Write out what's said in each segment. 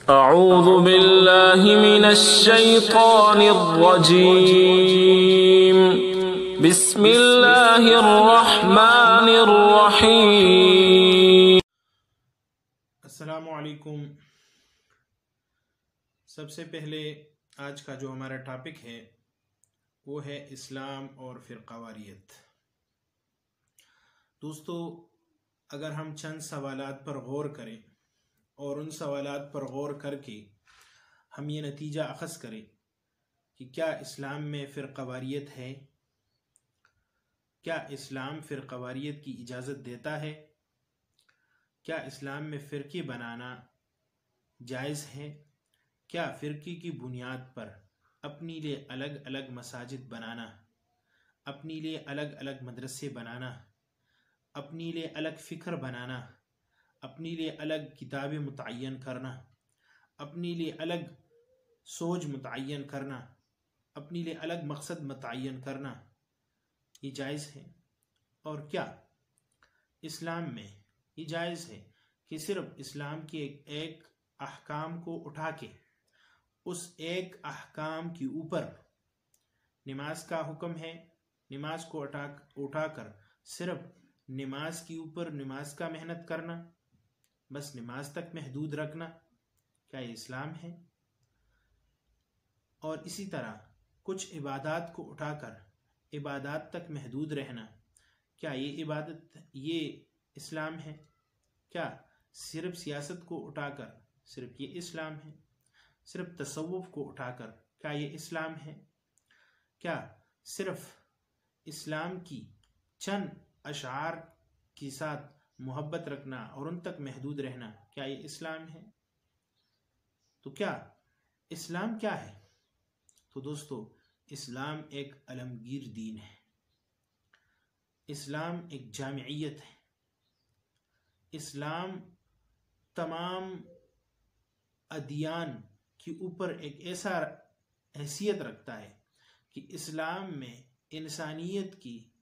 अऊज़ु बिल्लाहि मिनश्शैतानिर्रजीम। बिस्मिल्लाहिर्रहमानिर्रहीम। अस्सलामु अलैकुम। सबसे पहले आज का जो हमारा टॉपिक है वो है इस्लाम और फ़िरक़ावारियत। दोस्तों, अगर हम चंद सवालात पर गौर करें और उन सवालात पर गौर करके हम ये नतीजा अख़ज़ करें कि क्या इस्लाम में फ़िरक़ावारियत है, क्या इस्लाम फ़िरक़ावारियत की इजाज़त देता है, क्या इस्लाम में फ़िरक़े बनाना जायज़ है, क्या फ़िरक़े की बुनियाद पर अपने लिए अलग अलग मसाजिद बनाना, अपने लिए अलग अलग मदरसे बनाना, अपने लिए अलग फ़िक्र बनाना, अपने लिए अलग किताबें मुतय्यन करना, अपने लिए अलग सोच मुतय्यन करना, अपने लिए अलग मकसद मुतय्यन करना, ये जायज़ है? और क्या इस्लाम में ये जायज़ है कि सिर्फ इस्लाम के एक अहकाम को उठा के उस एक अहकाम के ऊपर नमाज का हुक्म है, नमाज को उठाकर सिर्फ नमाज के ऊपर नमाज का मेहनत करना, बस नमाज तक महदूद रखना, क्या ये इस्लाम है? और इसी तरह कुछ इबादत को उठाकर इबादत तक महदूद रहना, क्या ये इस्लाम है? क्या सिर्फ सियासत को उठाकर सिर्फ ये इस्लाम है? सिर्फ तसव्वुफ को उठाकर क्या ये इस्लाम है? क्या सिर्फ इस्लाम की चंद अशार के साथ मोहब्बत रखना और उन तक महदूद रहना, क्या ये इस्लाम है? तो क्या इस्लाम क्या है? तो दोस्तों, इस्लाम एक अलमगीर दीन है, इस्लाम एक जामियत है, इस्लाम तमाम अदियान के ऊपर एक ऐसा हैसियत रखता है कि इस्लाम में इंसानियत की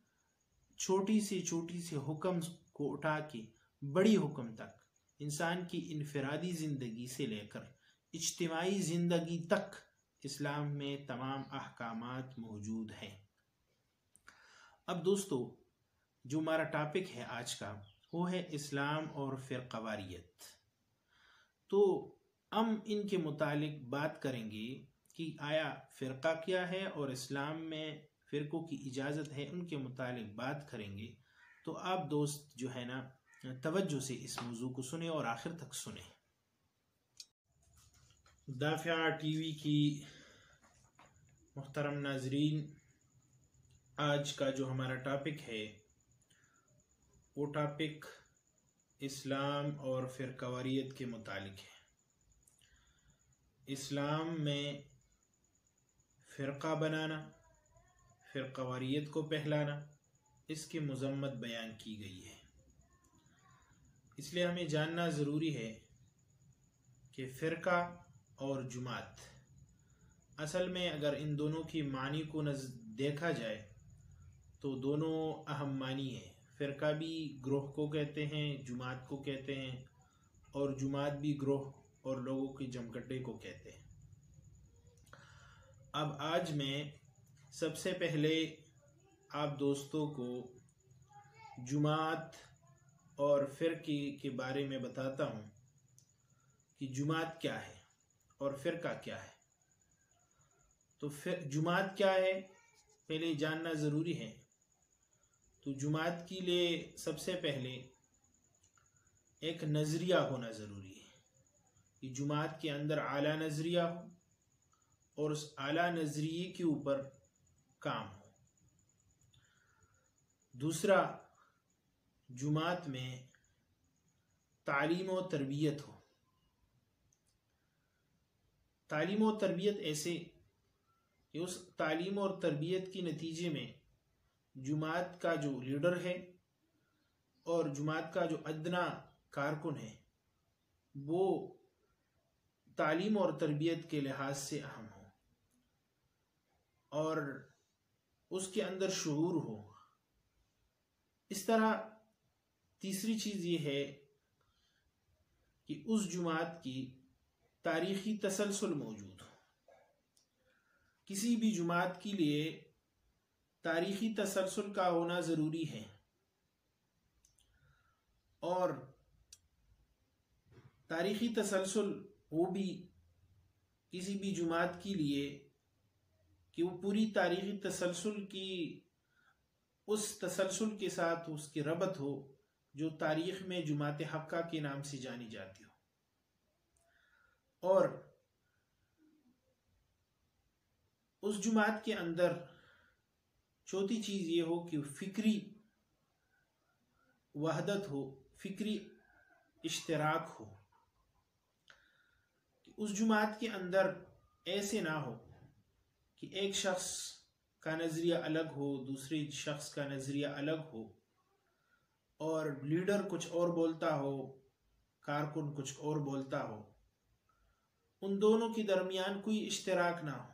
छोटी से हुक्म को उठा के बड़ी हुक्म तक, इंसान की इनफरादी ज़िंदगी से लेकर इज्तिमाई ज़िंदगी तक इस्लाम में तमाम अहकामात मौजूद हैं। अब दोस्तों, जो हमारा टॉपिक है आज का वो है इस्लाम और फ़िरक़ावारियत। तो हम इनके मुतालिक बात करेंगे कि आया फ़िरक़ा क्या है और इस्लाम में फ़िरक़ों की इजाज़त है, उनके मुतालिक बात करेंगे। तो आप दोस्त जो है ना, तवज्जो से इस मौजू को सुने और आखिर तक सुने। दाफ़िया टीवी की मुहतरम नाज़रीन, आज का जो हमारा टॉपिक है वो टॉपिक इस्लाम और फ़िरक़ावारियत के मुतालिक है। इस्लाम में फ़िरक़ा बनाना, फ़िरक़ावारियत को पहलाना, इसकी मज़म्मत बयान की गई है। इसलिए हमें जानना ज़रूरी है कि फ़िरक़ा और जुमात, असल में अगर इन दोनों की मानी को देखा जाए तो दोनों अहम मानी है। फ़िरक़ा भी ग्रोह को कहते हैं, जुमात को कहते हैं, और जुमात भी ग्रोह और लोगों की जमकटे को कहते हैं। अब आज मैं सबसे पहले आप दोस्तों को जुमात और फ़िरक़े के बारे में बताता हूँ कि जुमात क्या है और फ़िरक़ा क्या है। तो फिर जुमात क्या है पहले जानना ज़रूरी है। तो जुमात के लिए सबसे पहले एक नज़रिया होना ज़रूरी है कि जुमात के अंदर आला नज़रिया हो और उस आला नज़रिए के ऊपर काम हो। दूसरा, जुमात में तालीम और तरबियत हो। तालीम और तरबियत ऐसे कि उस तालीम और तरबियत के नतीजे में जुमात का जो लीडर है और जुमात का जो अदना कारकुन है वो तालीम और तरबियत के लिहाज से अहम हो और उसके अंदर शऊर हो। इस तरह तीसरी चीज़ ये है कि उस जुमात की तारीख़ी तसलसल मौजूद हो। किसी भी जुमात के लिए तारीख़ी तसलसल का होना ज़रूरी है, और तारीख़ी तसलसल वो भी किसी भी जुमात के लिए कि वो पूरी तारीख़ी तसलसल की उस तसलसल के साथ उसकी रबत हो जो तारीख़ में जुमात हक्का के नाम से जानी जाती हो, और उस जुमात के अंदर चौथी चीज़ ये हो कि फ़िक्री वहदत हो, फ़िक्री इश्तराक हो। कि उस जुमात के अंदर ऐसे ना हो कि एक शख्स का नज़रिया अलग हो, दूसरे शख्स का नज़रिया अलग हो, और लीडर कुछ और बोलता हो, कारकुन कुछ और बोलता हो, उन दोनों के दरमियान कोई इश्तराक ना हो।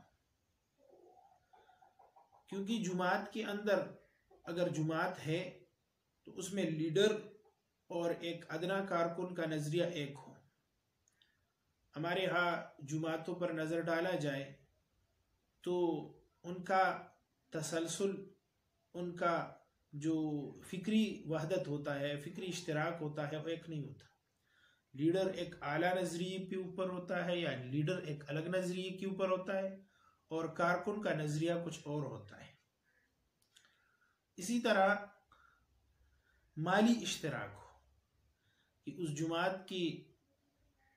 क्योंकि जुमात के अंदर अगर जुमात है तो उसमें लीडर और एक अदना कारकुन का नज़रिया एक हो। हमारे यहाँ जुमातों पर नज़र डाला जाए तो उनका तसलसल, उनका जो फ़िक्री वहदत होता है, फ़िक्री इश्तराक होता है, वो एक नहीं होता। लीडर एक आला नज़रिए के ऊपर होता है, या लीडर एक अलग नज़रिए के ऊपर होता है, और कारकुन का नज़रिया कुछ और होता है। इसी तरह माली इश्तराक हो कि उस जुमात की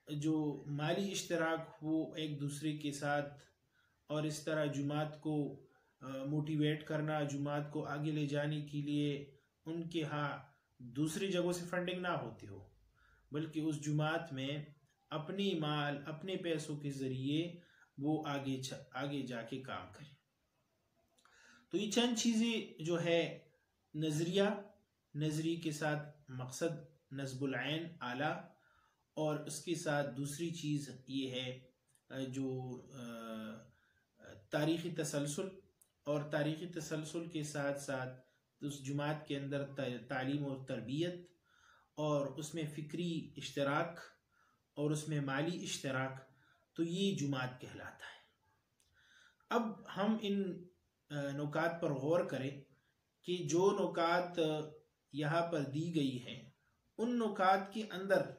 जो माली इश्तराक वो एक दूसरे के साथ, और इस तरह जुमात को मोटिवेट करना, जुमात को आगे ले जाने के लिए उनके यहाँ दूसरी जगहों से फंडिंग ना होती हो, बल्कि उस जुमात में अपनी माल, अपने पैसों के ज़रिए वो आगे जाके काम करें। तो ये चंद चीज़ें जो है, नज़रिए के साथ मकसद नस्बुल ऐन आला, और उसके साथ दूसरी चीज़ ये है जो तारीख़ी तसलसल, और तारीख़ी तसलसल के साथ साथ उस जुमात के अंदर तालीम और तरबियत, और उसमें फ़िक्री इश्तराक, और उसमें माली इश्तराक, तो ये जुमात कहलाता है। अब हम इन नुकात पर गौर करें कि जो नुकात यहाँ पर दी गई हैं, उन नुकात के अंदर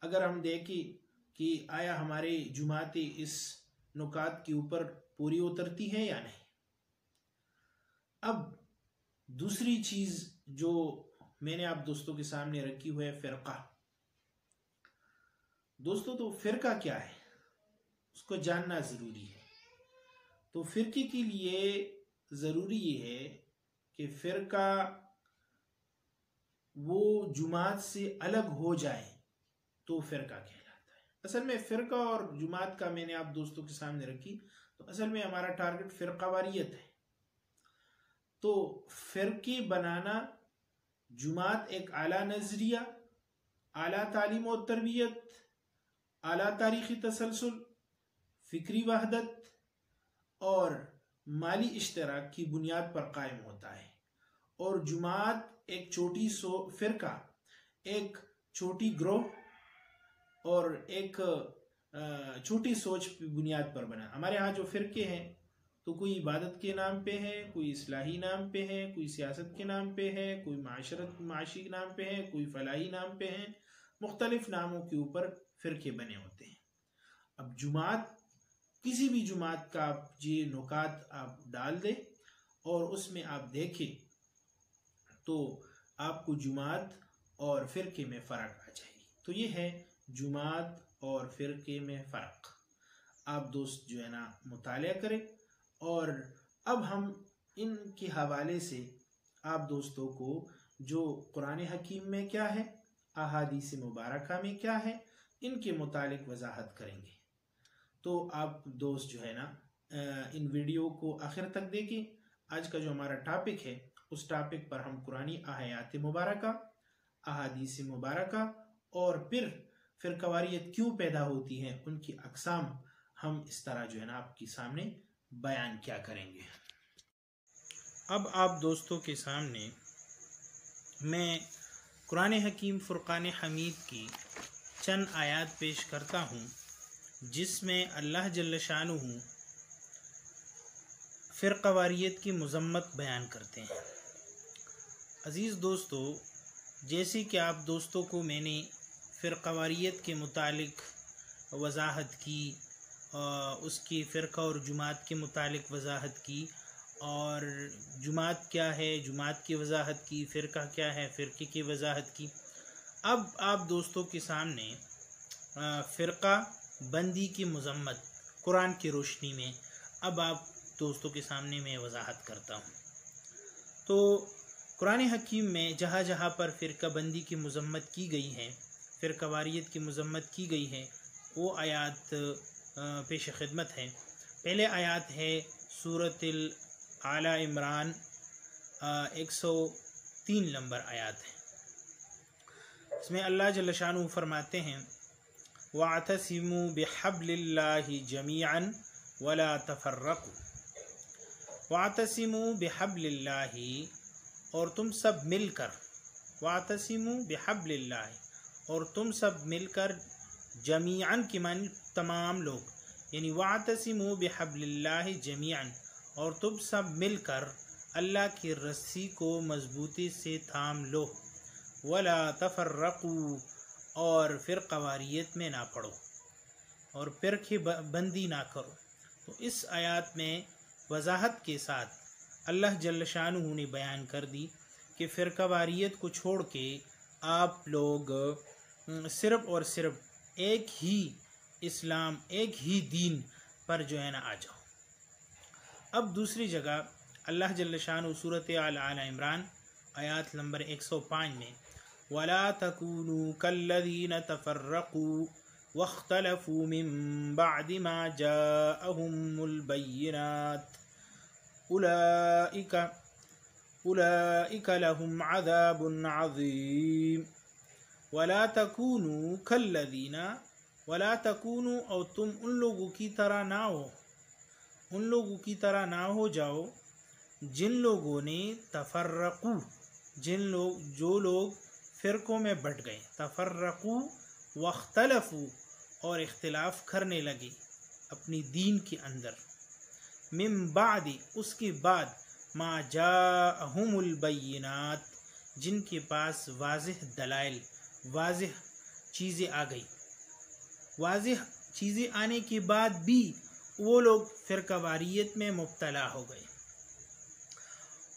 अगर हम देखें कि आया हमारे जुमातें इस नुकात के ऊपर पूरी उतरती हैं या नहीं। अब दूसरी चीज़ जो मैंने आप दोस्तों के सामने रखी हुई है, फ़िरका। दोस्तों, तो फ़िरका क्या है उसको जानना ज़रूरी है। तो फ़िरके के लिए ज़रूरी ये है कि फ़िरका वो जुमात से अलग हो जाए तो फ़िरका कहलाता है। असल में फ़िरका और जुमात का मैंने आप दोस्तों के सामने रखी, तो असल में हमारा टारगेट फ़िरकावारियत है। तो फ़िरके बनाना, जुमात एक आला नज़रिया, आला तालीम और तरबियत, आला तारीख़ी तसलसल, फ़िक्री वहदत और माली इश्तराक की बुनियाद पर कायम होता है। और जुमात एक छोटी फ़िरका, एक छोटी ग्रोह और एक छोटी सोच की बुनियाद पर बना। हमारे यहाँ जो फ़िरके हैं तो कोई इबादत के नाम पे है, कोई इस्लाही नाम पे है, कोई सियासत के नाम पे है, कोई माशी नाम पे है, कोई फलाही नाम पे है, मुख्तलिफ नामों के ऊपर फ़िरके बने होते हैं। अब जुमात, किसी भी जुमात का आप ये नुकात आप डाल दें और उसमें आप देखें तो आपको जुमात और फ़िरके में फ़र्क आ जाएगी। तो ये है जुमात और फ़िरके में फ़र्क। आप दोस्त जो है ना मुतालिया करें। और अब हम इनके हवाले से आप दोस्तों को जो कुरान हकीम में क्या है, अहादीस मुबारका में क्या है, इनके मुतालिक वजाहत करेंगे। तो आप दोस्त जो है ना इन वीडियो को आखिर तक देखें। आज का जो हमारा टॉपिक है उस टॉपिक पर हम कुरानी आयात मुबारका, अहादीस मुबारका और फिर फ़िरकावारियत क्यों पैदा होती है, उनकी अक़साम हम इस तरह जो है ना आपके सामने बयान क्या करेंगे। अब आप दोस्तों के सामने मैं कुरान हकीम फ़ुरक़ान हमीद की चंद आयात पेश करता हूँ जिसमें अल्लाह जल्ल शानुहू फ़िरक़वारियत की मज़म्मत बयान करते हैं। अज़ीज़ दोस्तों, जैसे कि आप दोस्तों को मैंने फ़िरक़वारियत के मुतालिक वज़ाहत की, उसकी फ़िरक़ा और जुमात के मुतालिक वज़ाहत की, और जुमात क्या है, जुमात की वज़ाहत की, फ़िरक़ा क्या है, फ़िरक़े की वज़ाहत की। अब आप दोस्तों के सामने फ़िरक़ा बंदी की मज़म्मत कुरान की रोशनी में अब आप दोस्तों के सामने मैं वज़ाहत करता हूँ। तो कुरान हकीम में जहाँ जहाँ पर फ़िरक़ा बंदी की मज़म्मत की गई है, फ़िरक़वारियत की मज़म्मत की गई है, वो आयात पेश खिदमत है। पहले आयात है सूरतुल आला इमरान 103 नंबर आयात है। इसमें अल्लाह जल्ल शानुहू फरमाते हैं, वअतसिमू बिहब्लिल्लाहि जमीअन वला तफर्रकू। वअतसिमू बिहब्लिल्लाहि, और तुम सब मिलकर, वअतसिमू बिहब्लिल्लाहि, और तुम सब मिलकर, जमीअन की मानी तमाम लोग, यानी वअतसिमू बिहब्लिल्लाहि जमीअन, और तुम सब मिलकर अल्लाह की रस्सी को मजबूती से थाम लो। वला तफर्रकू, और फ़िरक़वारियत में ना पड़ो और फ़िरक़े बंदी ना करो। तो इस आयत में वज़ाहत के साथ अल्लाह जल्ल शानुहू ने बयान कर दी कि फ़िरक़वारियत को छोड़ के आप लोग सिर्फ़ और सिर्फ एक ही इस्लाम, एक ही दीन पर जो है ना आ जाओ। अब दूसरी जगह अल्लाह जल्ल शानुहू सूरत आल इमरान आयात नंबर 105 में, वला तकूनू कल्लज़ीना तफ़र्रक़ू वख्तलफ़ू मिन बअदि मा जाअहुमुल बय्यिनात उलाइका लहुम अज़ाबुन अज़ीम। वला तकूनू कल्लज़ीना, वला तकूनू, और तुम उन लोगों की तरह ना हो, उन लोगों की तरह ना हो जाओ जिन लोगों ने तफ़र्रक़ू, जो लोग फ़िरक़ों में बट गए, तफ़र्रक़ू वख्तलफ़ू, और इख्तिलाफ़ करने लगे अपनी दीन के अंदर, मिन बादी, उसके बाद, मा जाअहुमुल बय्यिनात, जिनके पास वाज़िह दलाइल, वाज़िह चीज़ें आ गई। वाज़िह चीज़ें आने के बाद भी वो लोग फ़िरक़वारियत में मुब्तला हो गए,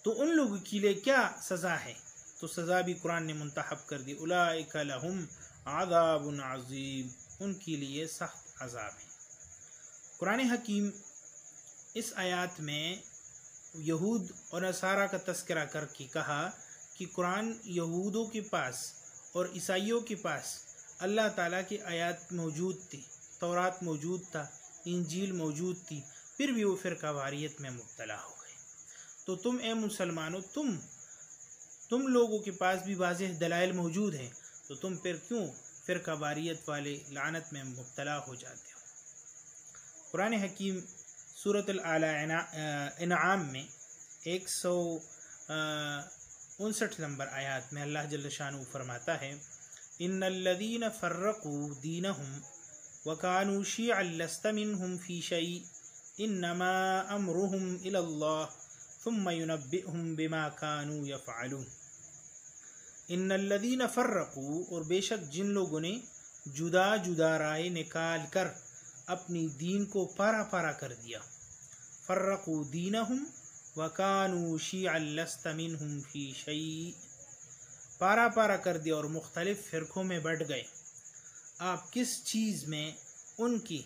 तो उन लोगों के लिए क्या सज़ा है? तो सज़ा भी कुरान ने मुंतहब कर दी, उलाइका लहुम अज़ाबुन अज़ीम, उनके लिए सख्त अज़ाब है। कुरान हकीम इस आयत में यहूद और नसारा का तस्करा करके कहा कि कुरान यहूदों के पास और ईसाइयों के पास अल्लाह ताला की आयत मौजूद थी, तौरात मौजूद था, इंजील मौजूद थी, फिर भी वो फ़िरक़वारियत में मुब्तला हो गए। तो तुम ए मुसलमानों, तुम लोगों के पास भी वाज़िह दलाइल मौजूद हैं, तो तुम फिर क्यों फ़िरक़वारियत वाले लानत में मुब्तला हो जाते हो? कुरान हकीम सूरतुल आला इनआम में 159 नंबर आयत में अल्लाह जल्ल शानुहू फरमाता है, इन्नल्लज़ीना फ़र्रक़ू दीनहुम वकानू शियअन लस्त मिनहुम फ़ी शै इन्नमा अम्रुहुम इलल्लाह सुम्मा युनब्बिउहुम बिमा कानू यफ़अलून। इन्नल्लज़ीना फ़र्रक़ू, और बेशक जिन लोगों ने जुदा जुदा राय निकाल कर अपनी दीन को पारा पारा कर दिया, फ़र्रक़ू दीनहुम वकानू शियअन लस्त मिनहुम फ़ी शै, पारा पारा कर दिया और मुख्तलिफ़ फ़िरक़ों में बट गए, आप किस चीज़ में उनकी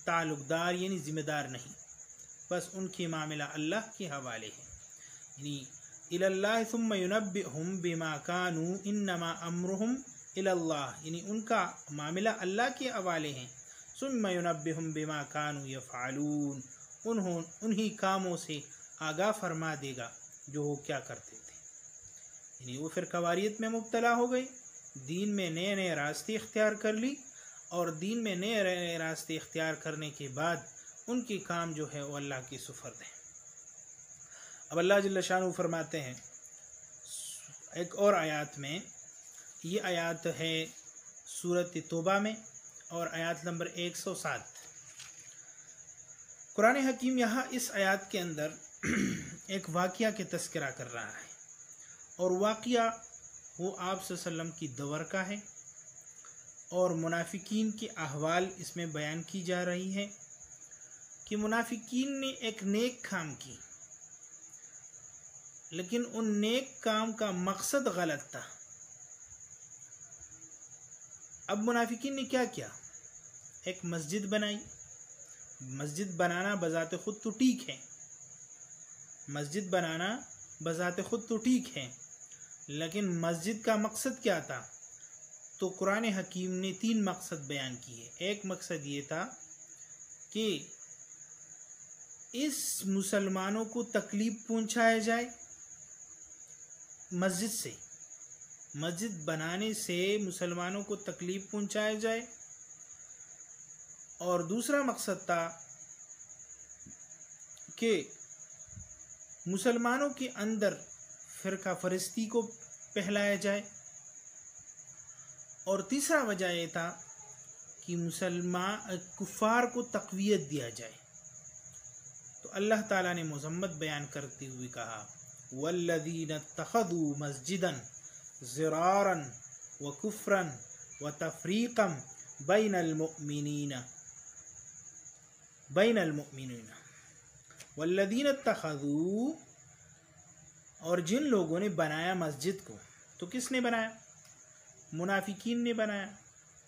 ताल्लुक़दार यानी ज़िम्मेदार नहीं, बस उनकी मामला अल्लाह के हवाले है। यानी इलल्लाह सुम्मा युनब्बिउहुम बिमा कानू इन्नमा अम्रुहुम इलल्लाह, यानी उनका मामला अल्लाह के हवाले हैं। सुम्मा युनब्बिउहुम बिमा कानू यफ़अलून, उन्हीं कामों से आगाह फरमा देगा जो वो क्या करते थे। यानी वो फिर क़वारियत में मुब्तला हो गए, दीन में नए नए रास्ते इख्तियार कर ली, और दीन में नए नए रास्ते इख्तियार करने के बाद उनके काम जो है वो अल्लाह की सुफ़र्द है। अब अल्लाह जल्ल शानुहू फरमाते हैं एक और आयत में, ये आयत है सूरत तौबा में और आयत नंबर 107। कुरान हकीम यहाँ इस आयत के अंदर एक वाक़या के तस्करा कर रहा है, और वाक़या वो आप सल्लम की दवर का है, और मुनाफिकीन के अहवाल इसमें बयान की जा रही है कि मुनाफिकीन ने एक नेक काम की, लेकिन उन नेक काम का मकसद गलत था। अब मुनाफिकीन ने क्या किया, एक मस्जिद बनाई। मस्जिद बनाना बजाते खुद तो ठीक है, मस्जिद बनाना बजाते खुद तो ठीक है, लेकिन मस्जिद का मकसद क्या था? तो कुरान हकीम ने 3 मकसद बयान किए। एक मकसद ये था कि इस मुसलमानों को तकलीफ पहुंचाया जाए मस्जिद से, मस्जिद बनाने से मुसलमानों को तकलीफ पहुंचाया जाए। और दूसरा मकसद था कि मुसलमानों के अंदर फ़िरका फरिस्ती को फैलाया जाए। और तीसरा वजह यह था कि कुफ़ार को तक़वियत दिया जाए। तो अल्लाह ताला ने मज़म्मत बयान करते हुए कहा, वल्लज़ीना इत्तख़ज़ू मस्जिदन ज़िरारन व कुफ़रन व तफ़रीक़न बैनल मुमिनीन वल्लज़ीना इत्तख़ज़ू, और जिन लोगों ने बनाया मस्जिद को, तो किसने बनाया? मुनाफिकीन ने बनाया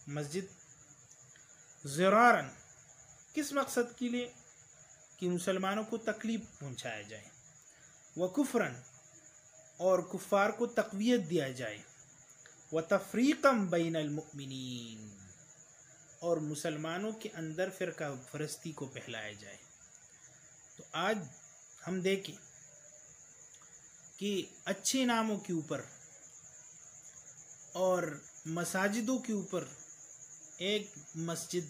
मस्जिद। ज़िरारन, किस मकसद के लिए? कि मुसलमानों को तकलीफ पहुंचाया जाए। व कुफ़रन, और कुफ़ार को तक़वियत दिया जाए। व तफ़रीक़न बैनल मुमिनीन, और मुसलमानों के अंदर फ़िरका फरस्ती को फैलाया जाए। तो आज हम देखें कि अच्छे नामों के ऊपर और मसाजिदों के ऊपर, एक मस्जिद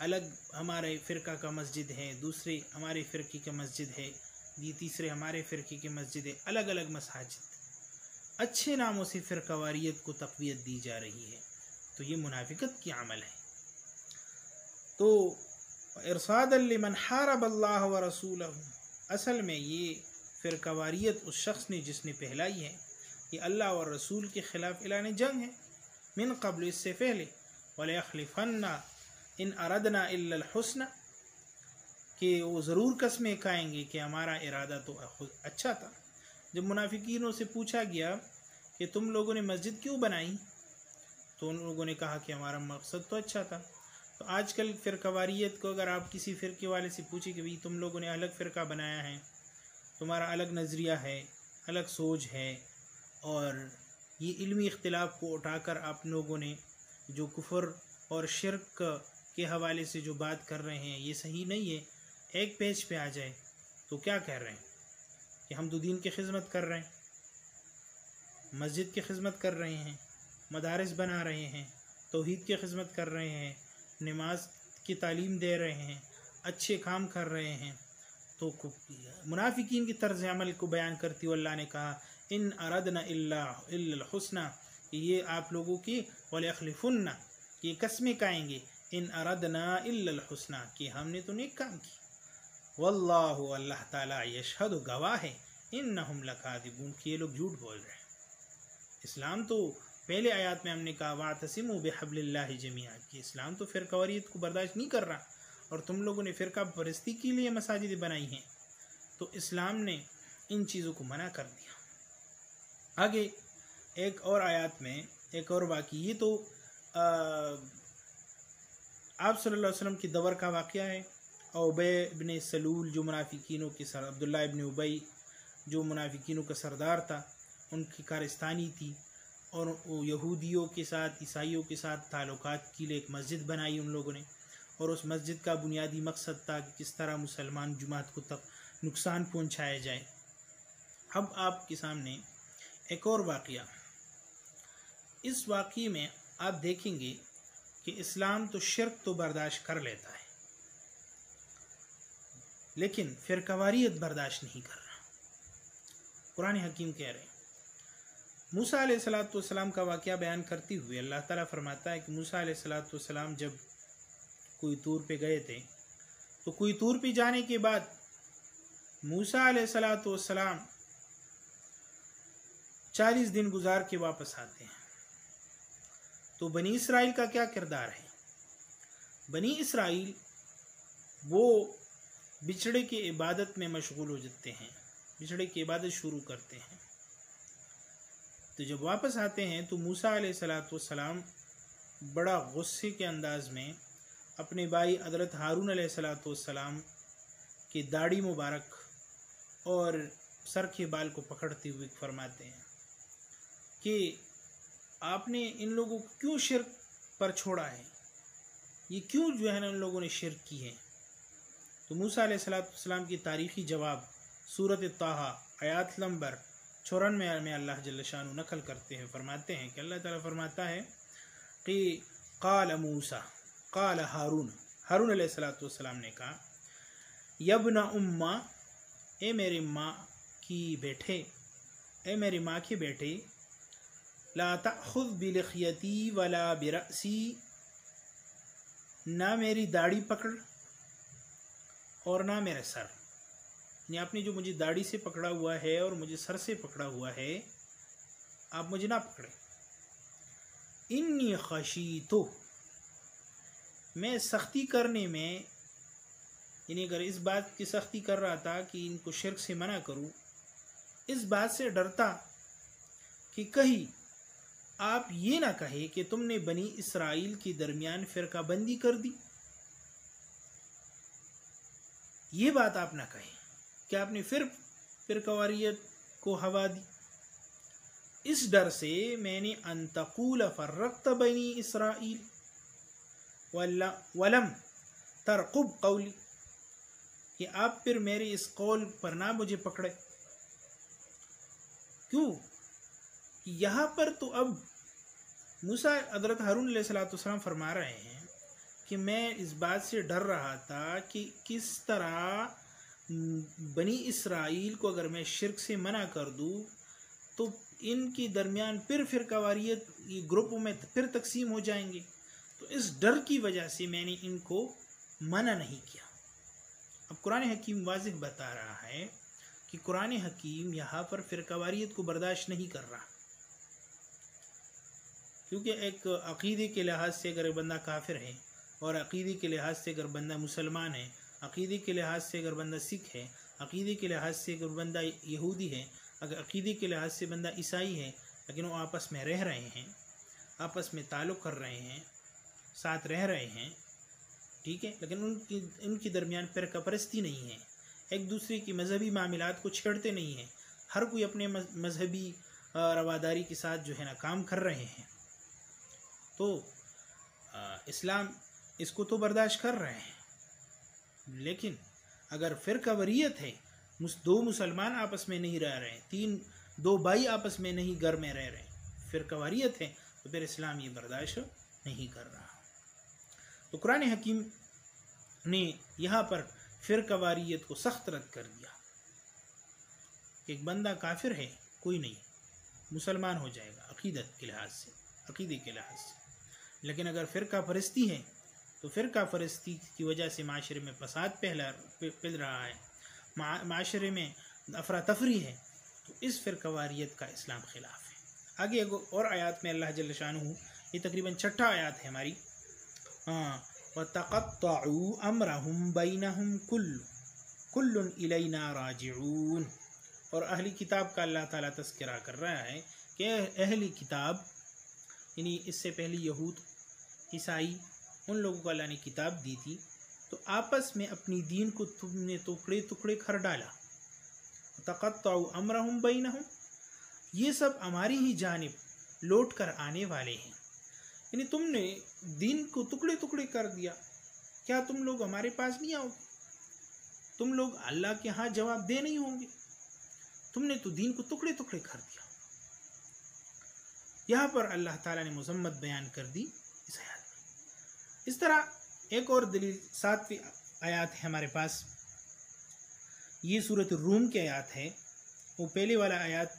अलग हमारे फ़िरका का मस्जिद है, दूसरे हमारे फ़िरके का मस्जिद है, ये तीसरे हमारे फ़िरके के मस्जिद है, अलग अलग मसाजिद, अच्छे नामों से फ़िरकावारियत को तक़वियत दी जा रही है। तो ये मुनाफिकत की अमल है। तो इरसादन लिमन हारब अल्लाह व रसूलहू, असल में ये फ़िरकावारियत उस शख्स ने जिसने फैलाई है, ये अल्लाह और रसूल के ख़िलाफ़ ऐलान जंग है। मिन क़ब्ल, इससे पहले, वलयख़्लिफ़न्ना इन अरदना इल्लल हुस्ना, कि वो ज़रूर कस्में खाएंगे कि हमारा इरादा तो अच्छा था। जब मुनाफिकीनों से पूछा गया कि तुम लोगों ने मस्जिद क्यों बनाई, तो उन लोगों ने कहा कि हमारा मकसद तो अच्छा था। तो आजकल फ़िरकावारियत को अगर आप किसी फ़िरके वाले से पूछें कि भाई तुम लोगों ने अलग फ़िरका बनाया है, तुम्हारा अलग नज़रिया है, अलग सोच है, और ये इल्मी इख्तिलाफ़ को उठाकर आप लोगों ने जो कुफ़र और शिर्क के हवाले से जो बात कर रहे हैं ये सही नहीं है, एक पेज पे आ जाए तो क्या कह रहे हैं कि हम तो दीन की खिदमत कर रहे हैं, मस्जिद की खिदमत कर रहे हैं, मदारिस बना रहे हैं, तौहीद की खिदमत कर रहे हैं, नमाज की तालीम दे रहे हैं, अच्छे काम कर रहे हैं। तो मुनाफिकीन की तर्ज अमल को बयान करती हुए अल्लाह ने कहा, इन अरदना इल्लल हुस्ना, ये आप लोगों की, वलयख़्लिफ़ुन्ना, ये कस्में खाएंगे, इन अरदना इल्लल हुस्ना, कि हमने तो नेक काम की। वल्लाहु, अल्लाह ताला यशहदु, गवाह है, इन्नहुम लकादिबून, कि ये लोग झूठ बोल रहे हैं। इस्लाम तो पहले आयत में हमने कहा वातसिमू बिहब्लिल्लाहि जमीआ, कि इस्लाम तो फ़िरकावारियत को बर्दाश्त नहीं कर रहा, और तुम लोगों ने फ़िरका परस्ती के लिए मसाजिद बनाई हैं। तो इस्लाम ने इन चीज़ों को मना कर दिया। आगे एक और आयत में एक और वाक़ई, ये तो आप सल्लल्लाहु अलैहि वसल्लम की दवर का वाक़या है। उबय इब्न सलूल जो मुनाफिकीनों के अब्दुल्ला इब्न उबई जो मुनाफिकीनों का सरदार था, उनकी कारस्तानी थी, और वो यहूदियों के साथ, ईसाइयों के साथ ताल्लुकात के लिए एक मस्जिद बनाई उन लोगों ने। और उस मस्जिद का बुनियादी मकसद था कि किस तरह मुसलमान जुमात को तक नुकसान पहुंचाया जाए। अब आपके सामने एक और वाक़या, इस वाक़ये में आप देखेंगे कि इस्लाम तो शिर्क तो बर्दाश्त कर लेता है, लेकिन फ़िरकावारियत बर्दाश्त नहीं कर रहा। कुरान हकीम कह रहे हैं, मूसा अलैहिस्सलातु वस्सलाम का वाक़या बयान करते हुए अल्लाह ताला फरमाता है कि मूसा अलैहिस्सलातु वस्सलाम जब कोई तूर पे गए थे। तो कोई तूर पे जाने के बाद मूसा अलैहिस्सलातु वस्सलाम 40 दिन गुजार के वापस आते हैं। तो बनी इसराइल का क्या किरदार है? बनी इसराइल वो बिछड़े की इबादत में मशगूल हो जाते हैं, बिछड़े की इबादत शुरू करते हैं। तो जब वापस आते हैं तो मूसा अलैहिस्सलातु वस्सलाम बड़ा गुस्से के अंदाज में अपने भाई हज़रत हारून अलैहिस्सलातु वस्सलाम की दाढ़ी मुबारक और सर के बाल को पकड़ते हुए फरमाते हैं कि आपने इन लोगों को क्यों शिर्क पर छोड़ा है, ये क्यों जो है ना इन लोगों ने शिर्क की है। तो मूसा अलैहिस्सलातु वस्सलाम की तारीख़ी जवाब सूरत ताहा आयत नंबर 94 में अल्लाह जल्ल शानु नकल करते हैं, फरमाते हैं कि अल्लाह ताला फरमाता है कि क़ाल मूसा क़ाल हारून अलैहिस्सलातु वस्सलाम ने कहा, यब्न उम्मा, ए मेरी माँ की बेटे, ए मेरी माँ के बेटे, ला तअख़ुज़ बिलिख़यती वला बिरअसी, ना मेरी दाढ़ी पकड़ और ना मेरा सर, यानी आपने जो मुझे दाढ़ी से पकड़ा हुआ है और मुझे सर से पकड़ा हुआ है, आप मुझे ना पकड़े। इन्नी खशीतो, मैं सख्ती करने में, यानी अगर इस बात की सख्ती कर रहा था कि इनको शिर्क से मना करूं, इस बात से डरता कि कहीं आप ये ना कहे कि तुमने बनी इसराइल के दरमियान फ़िरका बंदी कर दी, ये बात आप ना कहें कि आपने फिर फ़िरकावारियत को हवा दी। इस डर से मैंने अंतकूल फ़र्रक़्त बनी इसराइल वलम तरक़ुब क़ौली, कि आप फिर मेरे इस कौल पर ना मुझे पकड़े। क्यों कि यहाँ पर तो अब मूसा हज़रत हारून अलैहिस्सलाम फरमा रहे हैं कि मैं इस बात से डर रहा था कि किस तरह बनी इसराइल को अगर मैं शिर्क से मना कर दूँ तो इनके दरमियान फिर फ़िरकावारियत ये ग्रुपों में फिर तकसीम हो जाएंगे। तो इस डर की वजह से मैंने इनको मना नहीं किया। अब कुरान हकीम वाज़िह बता रहा है कि कुरान हकीम यहाँ पर फ़िरकावारियत को बर्दाश्त नहीं कर रहा, क्योंकि एक अक़ीदे के लिहाज से अगर बंदा काफिर है और अक़ीदे के लिहाज से अगर बंदा मुसलमान है, अक़ीदे के लिहाज से अगर बंदा सिख है, अक़ीदे के लिहाज से अगर बंदा यहूदी है, अगर अक़ीदे के लिहाज से बंदा ईसाई है, लेकिन वो आपस में रह रहे हैं, आपस में ताल्लुक़ कर रहे हैं, साथ रह रहे हैं, ठीक है, लेकिन उनकी दरमियान फ़िरका परस्ती नहीं है, एक दूसरे की मजहबी मामलात को छेड़ते नहीं हैं, हर कोई अपने मजहबी रवादारी के साथ जो है ना काम कर रहे हैं। तो इस्लाम इसको तो बर्दाश्त कर रहे हैं, लेकिन अगर फ़िरकावारियत है, दो मुसलमान आपस में नहीं रह रहे, दो भाई आपस में नहीं घर में रह रहे, फ़िरकावारियत है, तो फिर इस्लाम ये बर्दाश्त नहीं कर रहा। तो कुरान हकीम ने यहाँ पर फ़िरकावारियत को सख्त रद्द कर दिया कि एक बंदा काफिर है, कोई नहीं, मुसलमान हो जाएगा अक़ीदत के लिहाज से, अक़ीदे के लिहाज से, लेकिन अगर फ़िरका परस्ती है तो फ़िरका परस्ती की वजह से माशरे में फसाद फैल रहा है, माशरे में अफरा तफरी है, तो इस फ़िरकावारियत का इस्लाम ख़िलाफ़ है। आगे और आयत में अल्लाह जल्ल शानुहु, ये तकरीबन 6ठा आयत है हमारी, वतक़त्तअू अम्रहुम बैनहुम कुल्लुन इलैना राजिऊन। और अहली किताब का अल्लाह ताला तज़किरा कर रहा है कि अहली किताब, यानी इससे पहले यहूद, ईसाई, उन लोगों को अल्लाह ने किताब दी थी, तो आपस में अपनी दीन को तुमने टुकड़े टुकड़े कर डाला। तक़त्तअू अम्रहुम बैनहुम, ये सब हमारी ही जानिब लौट कर आने वाले हैं, यानी तुमने दीन को टुकड़े टुकड़े कर दिया, क्या तुम लोग हमारे पास नहीं आओगे? तुम लोग अल्लाह के यहाँ जवाब दे नहीं होंगे? तुमने तो दीन को टुकड़े टुकड़े कर दिया। यहाँ पर अल्लाह ताला ने मज़म्मत बयान कर दी इस आयत में। इस तरह एक और दलील 7वीं आयत है हमारे पास, ये सूरत रूम की आयत है। वो पहले वाला आयत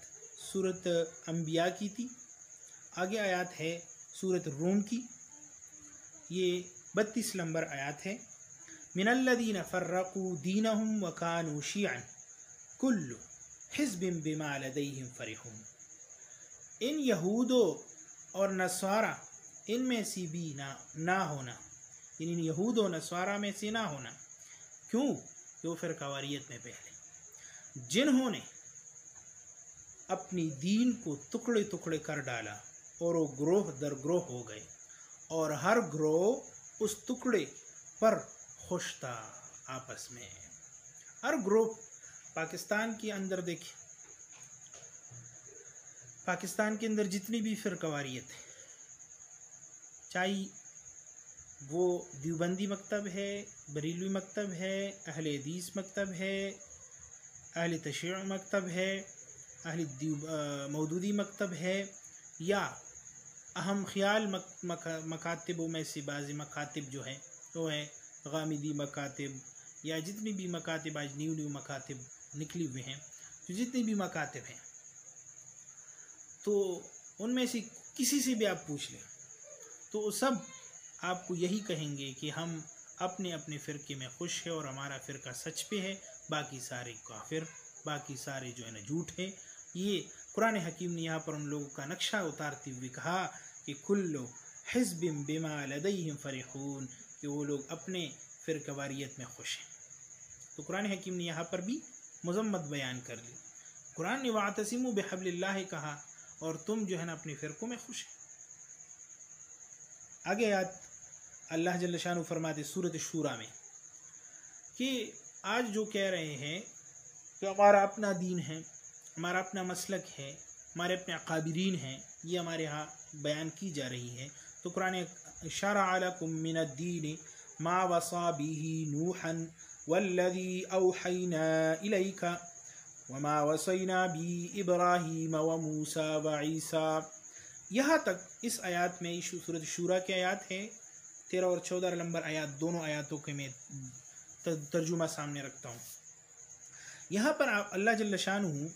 सूरत अंबिया की थी, आगे आयत है सूरत रूम की, ये 32 नंबर आयत है, मिनल्लज़ीना फ़र्रक़ू दीनहुम व कानू शियअन कुल्लु हिज़्बिन बिमा लदैहिम फ़रिहून। इन यहूदों और नस्वारा इनमें से भी ना होना, इन यहूद और नस्वारा में से ना होना। क्यों? क्यों फ़िरक़ावारियत में पहले जिन्होंने अपनी दीन को टुकड़े टुकड़े कर डाला और वो ग्रोह दर ग्रोह हो गए, और हर ग्रोह उस टुकड़े पर खुश था आपस में। हर ग्रोह, पाकिस्तान के अंदर देखिए, पाकिस्तान के अंदर जितनी भी फ़िरक़ावारियत है, चाहे वो देवबंदी मकतब है, बरेलवी मकतब है, अहले हदीस मकतब है, अहले तशय्युअ मकतब है, अहले मौदूदी मकतब है, या अहम ख्याल मकातिबों में से बाज़ मकातिब जो है वो है गामिदी मकातिब, या जितनी भी मकातिब आज न्यू मकातिब निकली हुए हैं, तो जितनी भी मकातिब हैं, तो उनमें से किसी से भी आप पूछ लें तो सब आपको यही कहेंगे कि हम अपने अपने फ़िरके में खुश है और हमारा फ़िरका सच पे है, बाकी सारे काफिर, बाकी सारे जो है ना झूठ है। ये कुरान हकीम ने यहाँ पर उन लोगों का नक्शा उतारते हुए कहा कि कुल्लु हिज़्बिन बिमा लदैहिम फ़रिहून, कि वो लोग अपने फ़िरक़ावारियत में खुश हैं। तो कुरान हकीम ने यहाँ पर भी मज़म्मत बयान कर ली। कुरान ने वातसिमू बिहब्लिल्लाह कहा और तुम जो है ना अपने फ़िरक़ों में खुश हैं। आगे आयत अल्लाह जल्ल शानु फरमाते सूरत शूरा में कि आज जो कह रहे हैं कि हमारा अपना दीन है, हमारा अपना मसलक है, हमारे अपने अकाबिरीन हैं, ये हमारे यहाँ बयान की जा रही है। तो कुरान शरअ लकुम मिनद्दीन मा वसा बिही नूहन वल्लज़ी औहैना इलैका वमा वसैना बि इब्राहीम व मूसा व ईसा। यहाँ तक इस आयत में, सूरत शूरा की आयत है 13 और 14 नंबर आयत, दोनों आयतों के मैं तर्जुमा सामने रखता हूँ। यहाँ पर अल्लाह जल्ल शानुहु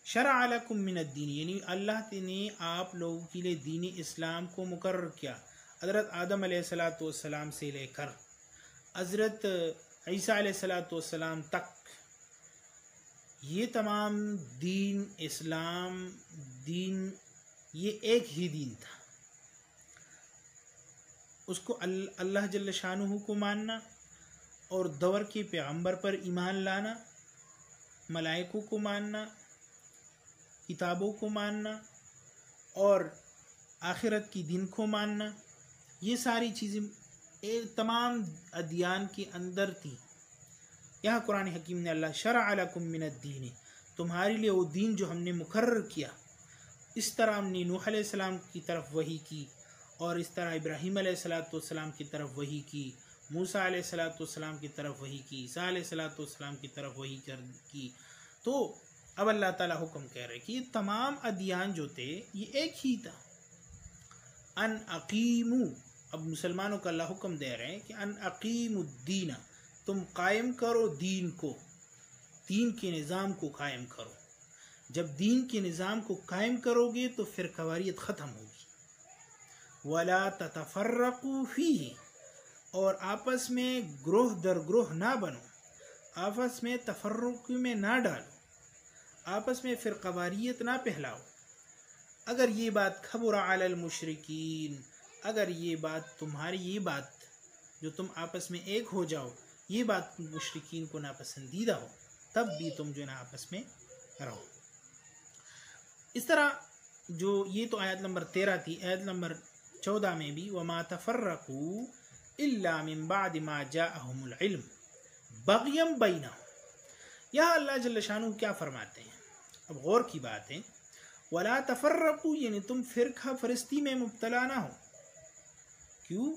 शरअ लकुम मिनद्दीन, यानी अल्लाह ने आप लोगों के लिए दीन इस्लाम को मुकर्रर किया। हज़रत आदम अलैहिस्सलातु वस्सलाम से लेकर हज़रत ईसा अलैहिस्सलातु वस्सलाम तक ये तमाम दीन इस्लाम दीन ये एक ही दीन था। उसको अल्लाह जल्ल शानुहु को मानना और दौर के पैगंबर पर ईमान लाना, मलाइकों को मानना, किताबों को मानना और आखिरत की दिन को मानना, ये सारी चीज़ें तमाम अदियान के अंदर थी। यहाँ कुरान हकीम ने अल्लाह शरअ लकुम मिनद्दीन, तुम्हारे लिए वो दीन जो हमने मुकर्रर किया, इस तरह हमने नूह अलैहिस्सलाम की तरफ वही की, और इस तरह इब्राहीम अलैहिस्सलाम की तरफ वही की, मूसा अलैहिस्सलाम की तरफ वही की, ईसा अलैहिस्सलाम की तरफ वही की। तो अब अल्लाह ताला हुक्म कह रहे कि ये तमाम अदियान जो थे ये एक ही था। अन अकीमू, अब मुसलमानों का अल्लाह हुक्म दे रहे हैं कि अन अकीमुद्दीन, तुम कायम करो दीन को, दीन के निज़ाम को कायम करो। जब दीन के निज़ाम को कायम करोगे तो फिर क़वारियत ख़त्म होगी। वला ततफ़र्रक़ू फ़ीही, और आपस में ग्रोह दर ग्रोह ना बनो, आपस में तफ़र्रुक़ में ना डालो, आपस में फिर क़वारियत ना फैलाओ। अगर ये बात खबुरा अलल मुशरिकीन, अगर ये बात तुम्हारी, ये बात जो तुम आपस में एक हो जाओ, ये बात मुशरिकीन को नापसंदीदा हो, तब भी तुम जो है ना आपस में रहो। इस तरह जो ये तो आयत नंबर 13 थी। आयत नंबर 14 में भी वमा तफ़र्रक़ू इल्ला मिन बादि मा जाअहुमुल इल्म बग़यम बैनहुम, यह अल्लाह जल्ल शानुहु क्या फरमाते हैं। अब गौर की बात है, वला तफ़र्रक़ू यानी तुम फ़िरक़ा फ़रिस्ती में मुब्तला ना हो। क्यों?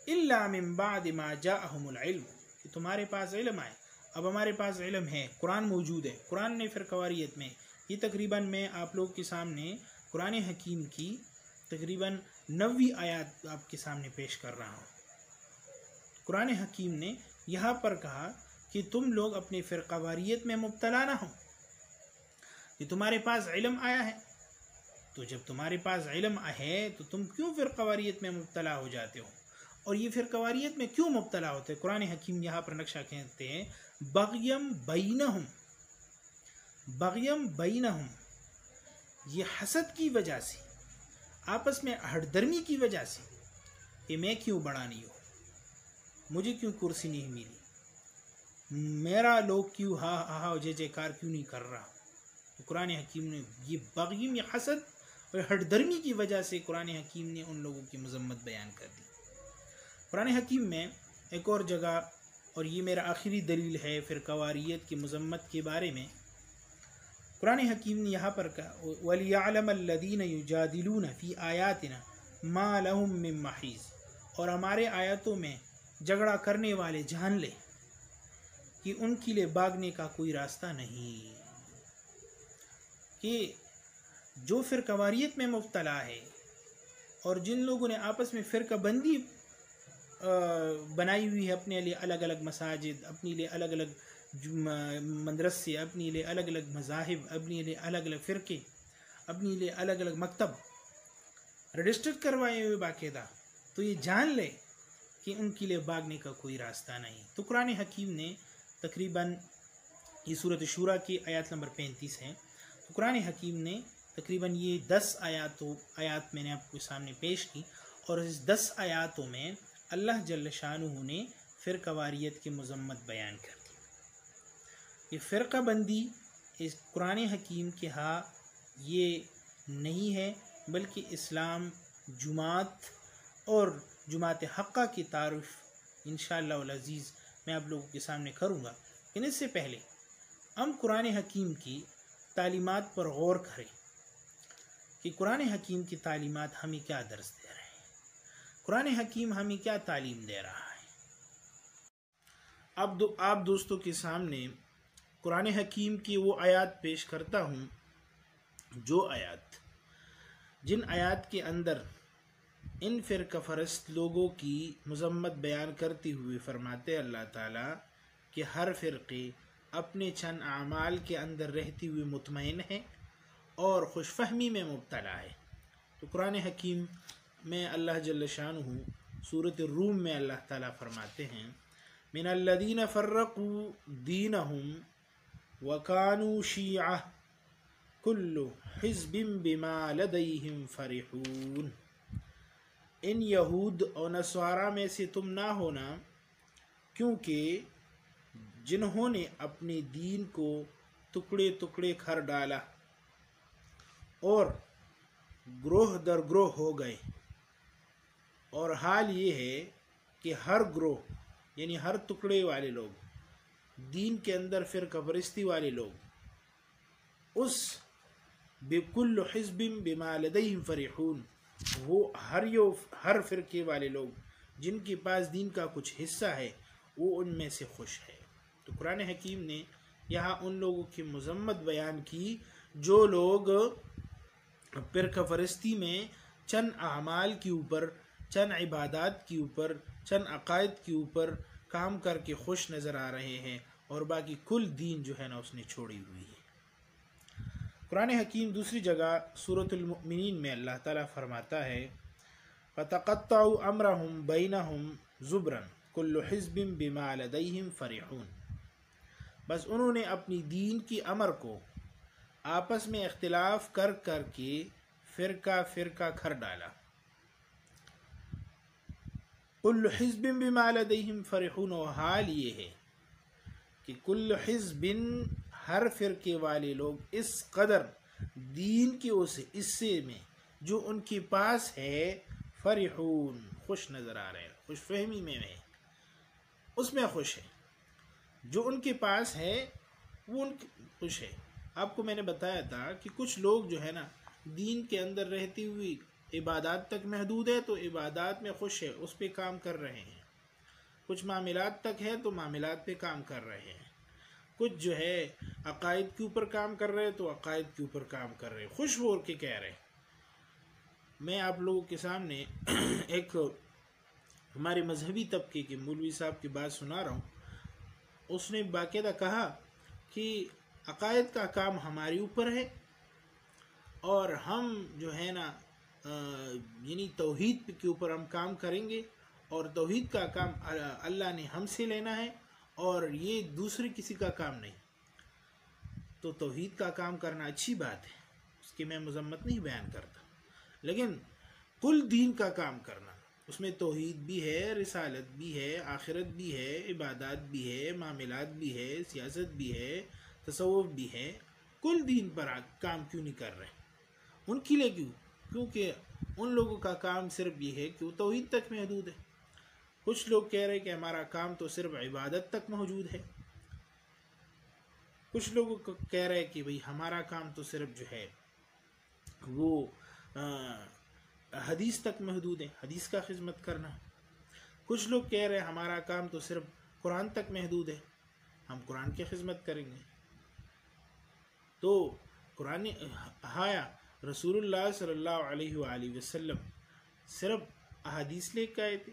इल्ला मिन बादि मा जाअहुमुल इल्म, कि तुम्हारे पास इल्म आए। अब हमारे पास इल्म है, कुरान मौजूद है, कुरान ने फ़िरक़ावारियत में ये तकरीबन मैं आप लोग के सामने कुरान हकीम की तकरीबन 90 आयत आपके सामने पेश कर रहा हूँ। कुरान हकीम ने यहाँ पर कहा कि तुम लोग अपनी फ़िरक़ावारियत में मुब्तला ना हो, कि तुम्हारे पास इल्म आया है। तो जब तुम्हारे पास इल्म है तो तुम क्यों फ़िरक़ावारियत में मुब्तला हो जाते हो? और ये फ़िरक़वारियत में क्यों मुब्तला होते हैं? कुरान हकीम यहाँ पर नक्शा कहते हैं बग़यम बैनहुम, बग़यम बैनहुम, ये हसद की वजह से, आपस में हठधर्मी की वजह से कि मैं क्यों बड़ा नहीं हूँ, मुझे क्यों कुर्सी नहीं मिली, मेरा लोग क्यों हा हा जय जयकार क्यों नहीं कर रहा। तो कुरान हकीम ने ये बग़यम, ये हसद और हठधर्मी की वजह से कुरान हकीम ने उन लोगों की मज़म्मत बयान कर दी। कुरान हकीम में एक और जगह, और ये मेरा आखिरी दलील है फ़िरक़वारियत की मज़म्मत के बारे में, कुरान हकीम ने यहाँ पर कहा वलियअलमल्लज़ीन युजादिलून फ़ी आयातिना मा लहुम मिन महीज़, और हमारे आयतों में झगड़ा करने वाले जान ले कि उनके लिए भागने का कोई रास्ता नहीं। कि जो फ़िरक़वारियत में मुब्तला है और जिन लोगों ने आपस में फ़िरक़ाबंदी बनाई हुई है, अपने लिए अलग अलग मसाजिद, अपने लिए अलग अलग मदरसे, अपने लिए अलग अलग मज़ाहिब, अपने लिए अलग अलग फ़िरक़े, अपने लिए अलग अलग मकतब रजिस्टर्ड करवाए हुए बाकायदा, तो ये जान ले कि उनके लिए भागने का कोई रास्ता नहीं। तो कुरान हकीम ने तकरीबन, ये सूरत शूरा की आयत नंबर 35 है, तो कुरान हकीम ने तकरीबन ये 10 आयात मैंने आपको सामने पेश की, और इस 10 आयातों में अल्लाह जल्ल शानुहु ने फ़िरक़वारियत की मज़म्मत बयान कर दी। ये फ़िरक़ाबंदी इस कुरान हकीम के यहाँ ये नहीं है, बल्कि इस्लाम जुमात और जुमात हक़्क़ा की तारीफ़ इंशाअल्लाह अल अज़ीज़ मैं आप लोगों के सामने करूँगा। लेकिन इससे पहले हम कुरान हकीम की तालीमात पर गौर करें कि कुरान हकीम की तालीमात हमें क्या दर्स दे रहे हैं, कुरान हकीम हमें क्या तालीम दे रहा है। अब आप दोस्तों के सामने कुरान हकीम की वो आयत पेश करता हूँ, जो आयत, जिन आयत के अंदर इन फ़िरक़ापरस्त लोगों की मज़म्मत बयान करते हुए फरमाते अल्लाह ताला कि हर फ़िरक़े अपने चंद आमाल के अंदर रहते हुए मुतमईन है और खुशफहमी में मुब्तला है। तो कुरान हकीम में अल्लाह जल्ल शानुहु सूरत रूम में अल्लाह ताला फरमाते हैं मिनल्लज़ीना फ़र्रक़ू दीनहुम व कानू शियअ कुल्लु हिज़्बिम बिमा लदैहिम फ़रिहून। इन यहूद और नस्वारा में से तुम ना होना, क्योंकि जिन्होंने अपने दीन को टुकड़े टुकड़े कर डाला और ग्रोह दर ग्रोह हो गए, और हाल ये है कि हर ग्रोह यानी हर टुकड़े वाले लोग, दीन के अंदर फ़िरक़ापरस्ती वाले लोग, उस बिकुल्लु हिज़्बिम बिमा लदैहिम फ़रिहून, वो हर फ़िरक़े वाले लोग जिनके पास दीन का कुछ हिस्सा है वो उनमें से खुश है। तो कुरान हकीम ने यहाँ उन लोगों की मज़म्मत बयान की जो लोग फ़िरक़ापरस्ती में चंद आमाल के ऊपर, चंद इबादात के ऊपर, चंद अक़ायद के ऊपर काम करके खुश नज़र आ रहे हैं और बाकी कुल दीन जो है ना उसने छोड़ी हुई है। कुरान हकीम दूसरी जगह सूरतुल मुमिनीन में अल्लाह ताला फरमाता है फ़तक़त्तअू अम्रहुम बैनहुम ज़ुबरन कुल्लु हिज़्बिम बिमा लदैहिम फ़रिहून। बस उन्होंने अपनी दीन की अमर को आपस में इख्तिलाफ कर के फ़िरका फ़िरका कर डाला। कुल्लु हिज़्बिम बिमा लदैहिम फ़रिहून, और हाल ये है कि कुल्लु हिज़्बिन, हर फ़िरके वाले लोग इस कदर दीन के उस हिस्से में जो उनके पास है फ़रिहून, खुश नज़र आ रहे हैं, खुश फहमी में है, उसमें खुश है, जो उनके पास है वो उनके खुश है। आपको मैंने बताया था कि कुछ लोग जो है ना दीन के अंदर रहती हुई इबादत तक महदूद है तो इबादत में खुश है, उस पे काम कर रहे हैं। कुछ मामलात तक है तो मामलात पे काम कर रहे हैं। कुछ जो है अकायद के ऊपर काम कर रहे हैं तो अकायद के ऊपर काम कर रहे हैं, खुश हो के कह रहे हैं। मैं आप लोगों के सामने एक हमारे मजहबी तबके के मौलवी साहब की बात सुना रहा हूँ। उसने बाकायदा कहा कि अकायद का काम हमारे ऊपर है और हम जो है ना यानी तौहीद के ऊपर हम काम करेंगे और तौहीद का काम अल्लाह ने हमसे लेना है और ये दूसरे किसी का काम नहीं। तो तौहीद का काम करना अच्छी बात है, उसकी मैं मजम्मत नहीं बयान करता, लेकिन कुल दीन का काम करना, उसमें तौहीद भी है, रिसालत भी है, आखिरत भी है, इबादत भी है, मामलात भी है, सियासत भी है, तसव्वुफ भी है, कुल दीन पर काम क्यों नहीं कर रहे? उनके लिए क्यों? क्योंकि उन लोगों का काम सिर्फ ये है कि वो तौहीद तक महदूद है। कुछ लोग कह रहे हैं कि हमारा काम तो सिर्फ इबादत तक मौजूद है, कुछ लोग कह रहे हैं कि भाई हमारा काम तो सिर्फ जो है वो हदीस तक महदूद है, हदीस का खिदमत करना। कुछ लोग कह रहे हैं हमारा काम तो सिर्फ कुरान तक महदूद है, हम कुरान की खिदमत करेंगे। तो कुरान आया रसूलुल्लाह सल्लल्लाहु अलैहि वसल्लम सिर्फ हदीस लेके आए थे,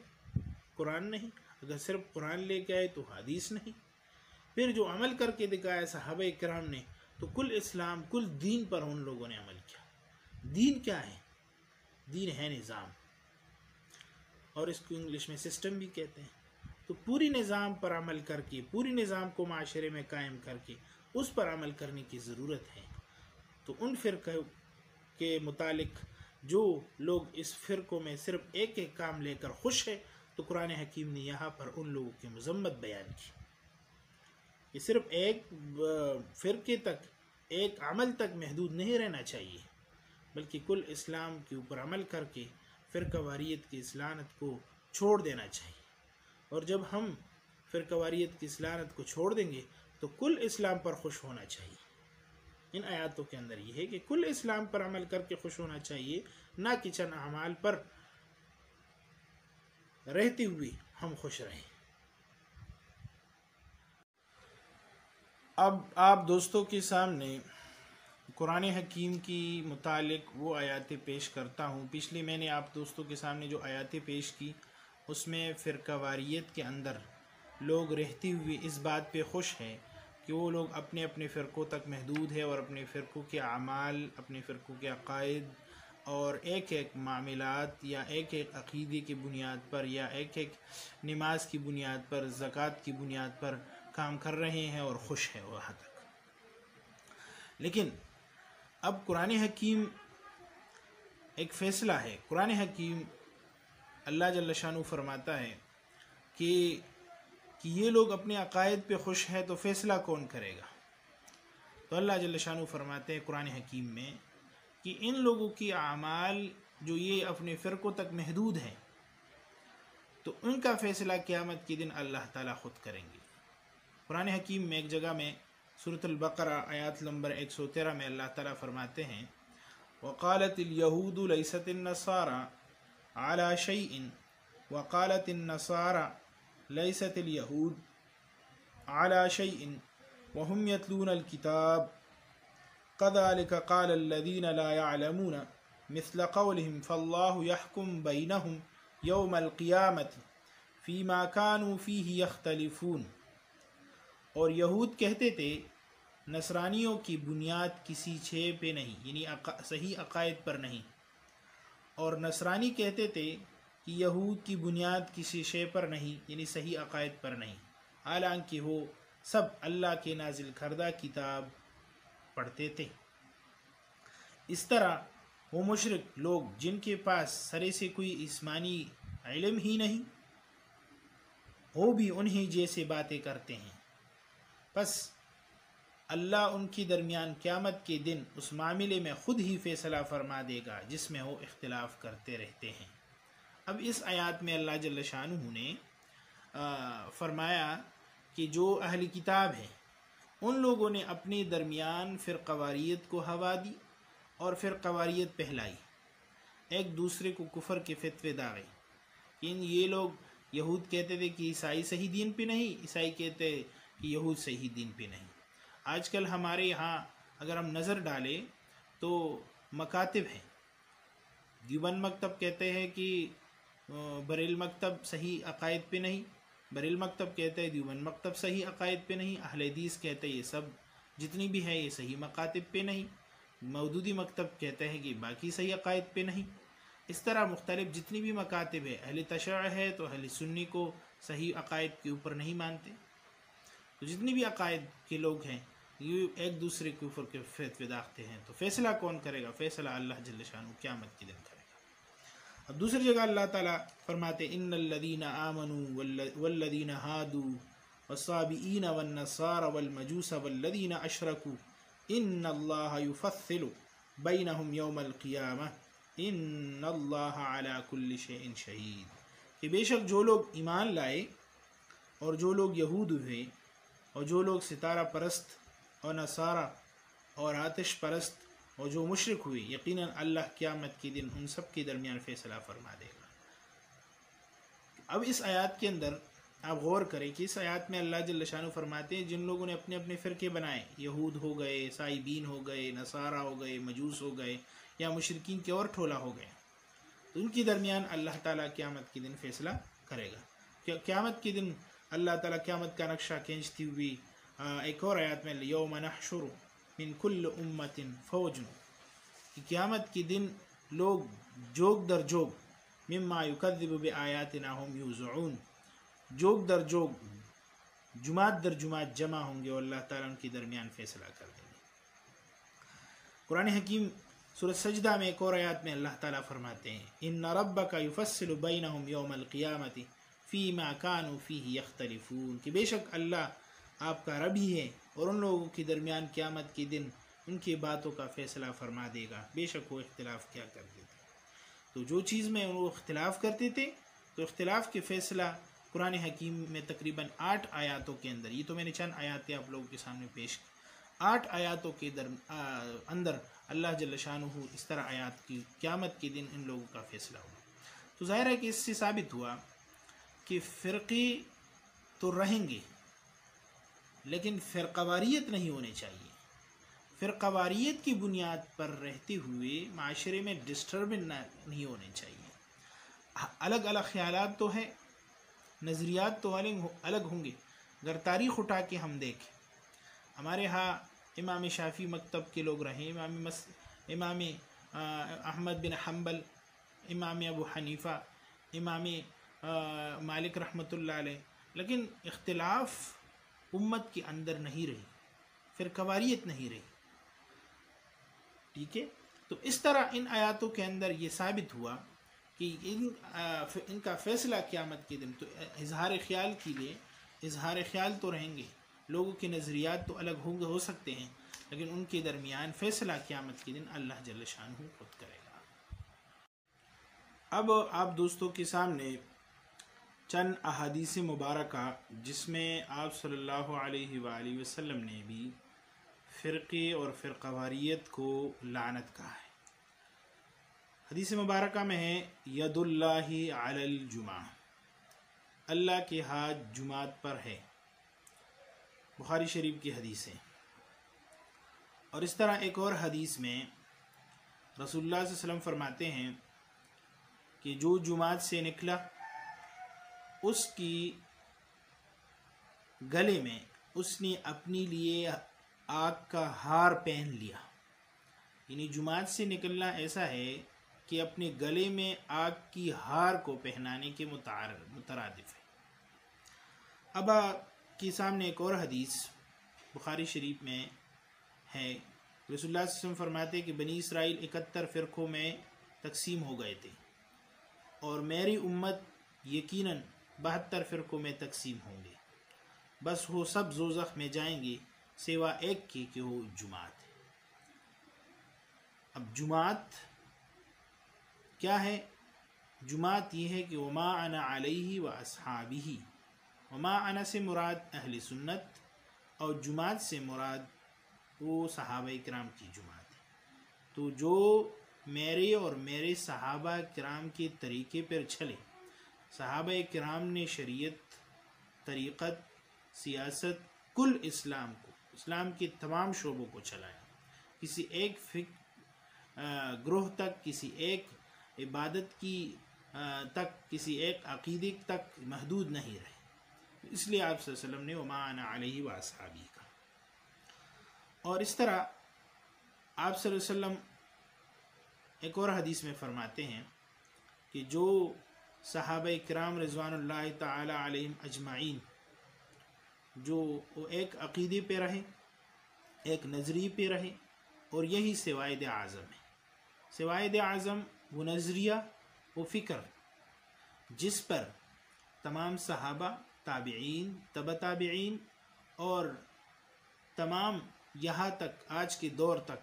कुरान नहीं। अगर सिर्फ कुरान लेके आए तो हदीस नहीं। फिर जो अमल करके दिखाया सहाबा किराम ने, तो कुल इस्लाम, कुल दीन पर उन लोगों ने अमल किया। दीन क्या है? दीन है निज़ाम, और इसको इंग्लिश में सिस्टम भी कहते हैं। तो पूरी निज़ाम पर अमल करके, पूरी निज़ाम को माशरे में कायम करके उस पर अमल करने की ज़रूरत है। तो उन फ़िरक़ों के मुतालिक जो लोग इस फ़िरक़ों में सिर्फ एक एक काम लेकर खुश है, तो कुरान हकीम ने यहाँ पर उन लोगों की मज़म्मत बयान की। ये सिर्फ एक फ़िरक़े तक, एक अमल तक महदूद नहीं रहना चाहिए, बल्कि कुल इस्लाम के ऊपर अमल करके फ़िरक़ावारियत की इस्लानत को छोड़ देना चाहिए। और जब हम फ़िरक़ावारियत की इस्लानत को छोड़ देंगे तो कुल इस्लाम पर खुश होना चाहिए। इन आयातों के अंदर यह है कि कुल इस्लाम पर अमल करके खुश होना चाहिए, ना कि चंद अमाल पर रहते हुए हम खुश रहें। अब आप दोस्तों के सामने कुरान हकीम की मुतालिक वो आयातें पेश करता हूँ। पिछले मैंने आप दोस्तों के सामने जो आयातें पेश की, उसमें फ़िरक़ावारियत के अंदर लोग रहते हुए इस बात पे खुश हैं कि वो लोग अपने अपने फ़िरक़ों तक महदूद है और अपने फ़िरक़ों के अमाल, अपने फ़िरक़ों के अक़ायद और एक एक मामलात या एक एक अक़ीदे की बुनियाद पर या एक एक नमाज की बुनियाद पर, ज़कात की बुनियाद पर काम कर रहे हैं और खुश हैं वहाँ तक। लेकिन अब कुरान हकीम एक फ़ैसला है। कुरान हकीम अल्लाह जल्ल शानु फरमाता है कि ये लोग अपने अक़ायद पे खुश हैं, तो फ़ैसला कौन करेगा? तो अल्लाह जल्ल शानु फरमाते हैं कुरान हकीम में कि इन लोगों की आमाल जो ये अपने फ़िरक़ों तक महदूद हैं, तो उनका फ़ैसला क़यामत के दिन अल्लाह ताला ख़ुद करेंगे। कुरान हकीम में एक जगह में सूरतुल बक़रा आयत नंबर 113 में अल्लाह ताला फरमाते हैं, वक़ालतिल यहूदु लैसतिन नसारा अला शैइन वक़ालतिन नसारा लैसतिल यहूद अला शैइन वहुम यतलूनल किताब कज़ालिक क़ालल्लज़ीना ला यअलमून मिस्ल क़ौलिहिम फ़ल्लाहु यहकुम बैनहुम यौमल क़ियामति फ़ीमा कानू फ़ीहि यख्तलिफ़ून। और यहूद कहते थे नसरानियों की बुनियाद किसी शे पे नहीं, यानी सही अक़ायद पर नहीं, और नसरानी कहते थे कि यहूद की बुनियाद किसी शे पर नहीं, यानी सही अक़ायद पर नहीं, हालांकि वो सब अल्लाह के नाजिल करदा किताब पढ़ते थे। इस तरह वो मुशरिक लोग जिनके पास सरे से कोई इस्मानी इल्म ही नहीं, वो भी उन्हीं जैसे बातें करते हैं। बस अल्लाह उनकी दरमियान क़यामत के दिन उस मामले में ख़ुद ही फ़ैसला फरमा देगा जिसमें वो इख्तिलाफ़ करते रहते हैं। अब इस आयत में अल्लाह जल्ल शानुहू ने फरमाया कि जो अहली किताब हैं उन लोगों ने अपने दरमियान फ़िरक़ावारियत को हवा दी और फ़िरक़ावारियत पहलाई, एक दूसरे को कुफ़र के फ़तवे दागे। ये लोग यहूद कहते थे कि ईसाई सही दीन पे नहीं, ईसाई कहते कि यहूद सही दीन पे नहीं। आजकल हमारे यहाँ अगर हम नज़र डालें तो मकातिब हैं, दीवान मकतब कहते हैं कि बरेल मकतब सही अक़ायद पे नहीं, बरेल मकतब कहते हैं दीवान मकतब सही अक़ायद पे नहीं, अहले हदीस कहते हैं ये सब जितनी भी है ये सही मकातिब पे नहीं, मौदूदी मकतब कहते हैं कि बाकी सही अक़ायद पे नहीं। इस तरह मुख्तलिफ जितनी भी मकातिब है, अहले तशय्युअ है तो अहले सुन्नी को सही अकायद के ऊपर नहीं मानते, तो जितनी भी अकायद के लोग हैं ये एक दूसरे के ऊपर के फतवे दागते हैं। तो फैसला कौन करेगा? फैसला अल्लाह जल्ल शानु क़यामत के दिन करेगा। अब दूसरी जगह अल्लाह ताला फरमाते इन्नल्लज़ीना आमनू वल्लज़ीना हादू वस्साबिईना वन्नसारा वल्मजूसा वल्लज़ीना अशरकू इन्नल्लाहा युफस्सिलु बैनहुम यौमल क़ियामह इन्नल्लाहा अला कुल्लि शैइन शहीद, कि बेशक जो लोग ईमान लाए और जो लोग यहूद हुए और जो लोग सितारा परस्त और नसारा और आतिश परस्त और जो मुशरिक हुए, यकीनन अल्लाह क़यामत के दिन उन सब के दरमियान फ़ैसला फरमा देगा। अब इस आयत के अंदर आप गौर करें कि इस आयत में अल्लाह जल्ल शानु फरमाते हैं जिन लोगों ने अपने अपने फ़िरके बनाए, यहूद हो गए, साइबीन हो गए, नसारा हो गए, मजूस हो गए या मुशरिकीन के और ठोला हो गए, तो उनके दरमियान अल्लाह ताला क़यामत के दिन फ़ैसला करेगा। क़यामत के दिन अल्लाह ताला क़यामत का नक्शा खींचती हुई एक और आयत में यौम नहशुरु मिन कुल्ल उम्मतिन फ़ौजन, कि क़यामत के दिन लोग जोग दर जोग मिम्मा युकज़्ज़िबु बिआयातिना हुम युज़ऊन, जोग दर जोग, जुमात दर जुमात जमा होंगे और अल्लाह ताला उनके दरमियान फ़ैसला कर देंगे। कुरान हकीम सूरह सजदा में एक और आयत में अल्लाह ताला फरमाते हैं इन्ना रब्बका युफस्सिलु बैनहुम यौमल क़ियामति फ़ीमा कानू फ़ीही यख्तलिफ़ून, कि बेशक अल्लाह आपका रब ही है और उन लोगों के दरमियान क़यामत के दिन उनकी बातों का फ़ैसला फरमा देगा, बेशक वो इख्तिलाफ़ क्या करते थे। तो जो चीज़ में वो इख्तिलाफ़ करते थे तो इख्तिलाफ़ के फ़ैसला कुरान हकीम में तकरीबन 8 आयातों के अंदर, ये तो मैंने चंद आयातें आप लोगों के सामने पेश की, 8 आयातों के अंदर अल्लाह जल्ल शानुहु इस तरह आयात की क़यामत के दिन इन लोगों का फ़ैसला हुआ। तो ज़ाहिर है कि इससे साबित हुआ कि फ़िरक़े तो रहेंगे लेकिन फ़िरक़ावारियत नहीं होनी चाहिए। फ़िरक़ावारियत की बुनियाद पर रहते हुए माशरे में डिस्टर्बेंस नहीं होने चाहिए। अलग अलग ख़यालात तो हैं, नज़रियात तो अलग होंगे। अगर तारीख़ उठा के हम देखें, हमारे यहाँ इमाम शाफ़ी मकतब के लोग रहे, इमाम अहमद बिन हम्बल, इमाम अबू हनीफ़ा, इमाम मालिक रहमतुल्लाह अलैह, लेकिन इख्तिलाफ़ उम्मत के अंदर नहीं रही, फ़िरक़ावारियत नहीं रही। ठीक है, तो इस तरह इन आयातों के अंदर ये साबित हुआ कि इनका फ़ैसला क़यामत के दिन, तो इज़हार ख़याल के लिए इज़हार ख़याल तो रहेंगे, लोगों के नज़रियात तो अलग हो सकते हैं, लेकिन उनके दरमियान फ़ैसला क़यामत के दिन अल्लाह जल्ल शानुहु खुद करेगा। अब आप दोस्तों के सामने चंद अहादीस मुबारका जिसमें आप सल्लल्लाहु अलैहि वसल्लम ने भी फ़िरक़े और फ़िरक़ावारियत को लानत कहा है। हदीस मुबारका में है यदुल्लाहि अलल जुमा, अल्लाह के हाथ जुमात पर है, बुखारी शरीफ की हदीस है। और इस तरह एक और हदीस में रसूलुल्लाह सल्लल्लाहु अलैहि वसल्लम फरमाते हैं कि जो जुमात से निकला उसकी गले में उसने अपने लिए आग का हार पहन लिया। यानी जुमात से निकलना ऐसा है कि अपने गले में आग की हार को पहनाने के मुतरादिफ है। अब आपके सामने एक और हदीस बुखारी शरीफ में है, रसूलुल्लाह सल्लल्लाहु अलैहि वसल्लम फरमाते हैं कि बनी इसराइल 71 फ़िरक़ों में तकसीम हो गए थे और मेरी उम्मत यकीनन 72 फ़िरक़ों में तकसीम होंगे, बस वो सब ज़ोज़ख़ में जाएंगे सिवा एक की कि वो जुमात है। अब जुमात क्या है? जुमात ये है कि वमा अना अलैहि व अस्हाबिही, वमा अना से मुराद अहले सुन्नत और जुमात से मुराद वो सहाबा किराम की जुमात है। तो जो मेरे और मेरे सहाबा किराम के तरीक़े पर चले, सहाबा किराम ने शरीयत, तरीक़त, सियासत, कुल इस्लाम को, इस्लाम के तमाम शोबों को चलाया, किसी एक ग्रोह तक, किसी एक इबादत की तक, किसी एक अक़ीदे तक महदूद नहीं रहे। इसलिए आप सल्लल्लाहु अलैहि वसल्लम ने वमा अना अलैहि व अस्हाबी कहा। और इस तरह आप सल्लल्लाहु अलैहि वसल्लम एक और हदीस में फरमाते हैं कि जो सहाबा किराम रिज़वानुल्लाह ताला अलैहिम अजमाइन जो वो एक अक़ीदे पे रहे, एक नज़रिए पे रहे, और यही सवायद आज़म है। सवायद आज़म वो नज़रिया, वो फ़िक्र जिस पर तमाम सहाबा, ताबिईन, तब ताबिईन और तमाम यहाँ तक आज के दौर तक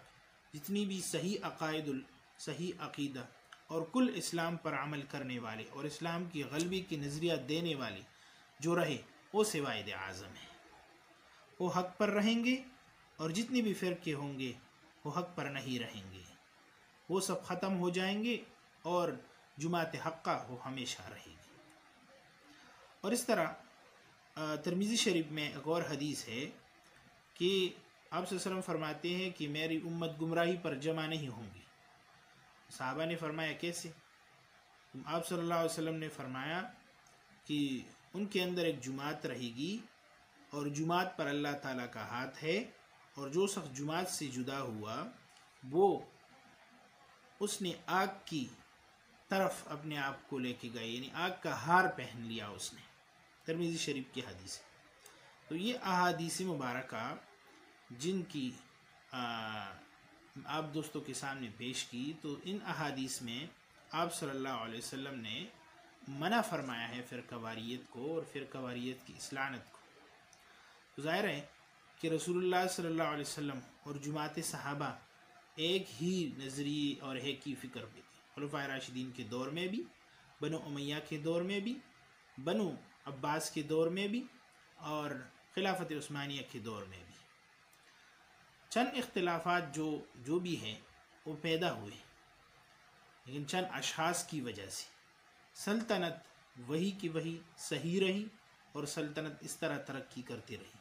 जितनी भी सही अक़ाइदुल, सही अक़ीदा और कुल इस्लाम पर अमल करने वाले और इस्लाम की ग़लबी की नज़रिया देने वाले जो रहे, वो सवायद आज़म है। वो हक़ पर रहेंगे और जितने भी फ़िरके होंगे वो हक़ पर नहीं रहेंगे, वो सब ख़त्म हो जाएंगे और जुमात हक़्क़ा वो हमेशा रहेगी। और इस तरह तिरमिज़ी शरीफ में एक और हदीस है कि आप सल्लल्लाहु अलैहि वसल्लम फरमाते हैं कि मेरी उम्मत गुमराही पर जमा नहीं होंगी। सहाबा ने फरमाया कैसे? आप सल्लल्लाहु अलैहि वसल्लम ने फरमाया कि उनके अंदर एक जुमात रहेगी और जुमात पर अल्लाह ताला का हाथ है, और जो शख्स जुमात से जुदा हुआ वो उसने आग की तरफ अपने आप को लेके गए, यानी आग का हार पहन लिया उसने। तिरमिज़ी शरीफ की हदीस है। तो ये अहादीस मुबारका जिनकी आप दोस्तों के सामने पेश की, तो इन अहादीस में आप सल्लल्लाहु अलैहि वसल्लम ने मना फरमाया है फ़िरक़ावारियत को और फ़िरक़ावारियत की इस्लानत को। तो ज़ाहिर है कि रसूलुल्लाह सल्लल्लाहु अलैहि वसल्लम और जुमात सहाबा एक ही नज़रिए और एक ही फ़िक्र पे थे। खुलफ़ाए राशिदीन के दौर में भी, बनु उमैया के दौर में भी, बनु अब्बास के दौर में भी, और खिलाफत उस्मानिया के दौर में भी। चंद इख्तिलाफ़ात जो भी हैं वो पैदा हुए, लेकिन चंद अशख़ास की वजह से सल्तनत वही की वही सही रही और सल्तनत इस तरह तरक्की करती रही।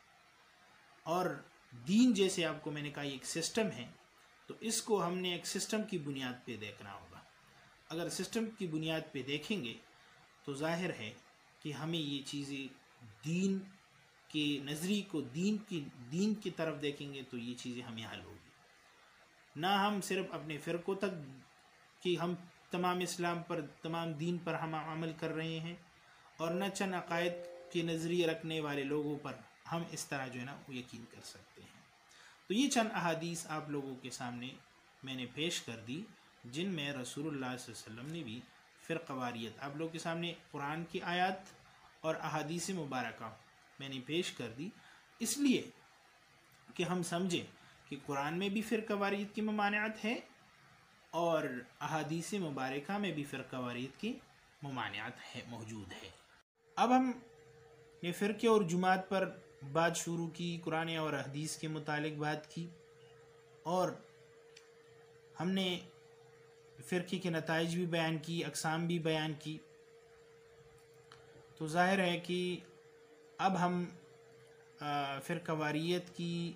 और दीन जैसे आपको मैंने कहा एक सिस्टम है, तो इसको हमने एक सिस्टम की बुनियाद पे देखना होगा। अगर सिस्टम की बुनियाद पे देखेंगे तो जाहिर है कि हमें ये चीज़ें दीन के नज़रिए को दीन की तरफ देखेंगे तो ये चीज़ें हमें हल होगी। ना हम सिर्फ अपने फ़िरक़ों तक कि हम तमाम इस्लाम पर, तमाम दीन पर हम अमल कर रहे हैं, और न चंद अक़ायद के नज़रिए रखने वाले लोगों पर हम इस तरह जो है ना वो यकीन कर सकते हैं। तो ये चंद अहादीस आप लोगों के सामने मैंने पेश कर दी, जिनमें रसूलुल्लाह सल्लल्लाहु अलैहि वसल्लम ने भी फ़िरक़ावारियत आप लोगों के सामने कुरान की आयत और अहादीस मुबारका मैंने पेश कर दी, इसलिए कि हम समझें कि कुरान में भी फ़िरक़ावारियत की ममानियत है और अहादीस मुबारका में भी फ़िरक़ावारियत की ममानियत है, मौजूद है। अब हम ने फ़िरके और जुमात पर बात शुरू की, कुरान और हदीस के मुतालिक बात की, और हमने फ़िरके के नताइज भी बयान की, अक़साम भी बयान की। तो ज़ाहिर है कि अब हम फ़िरक़ावारियत की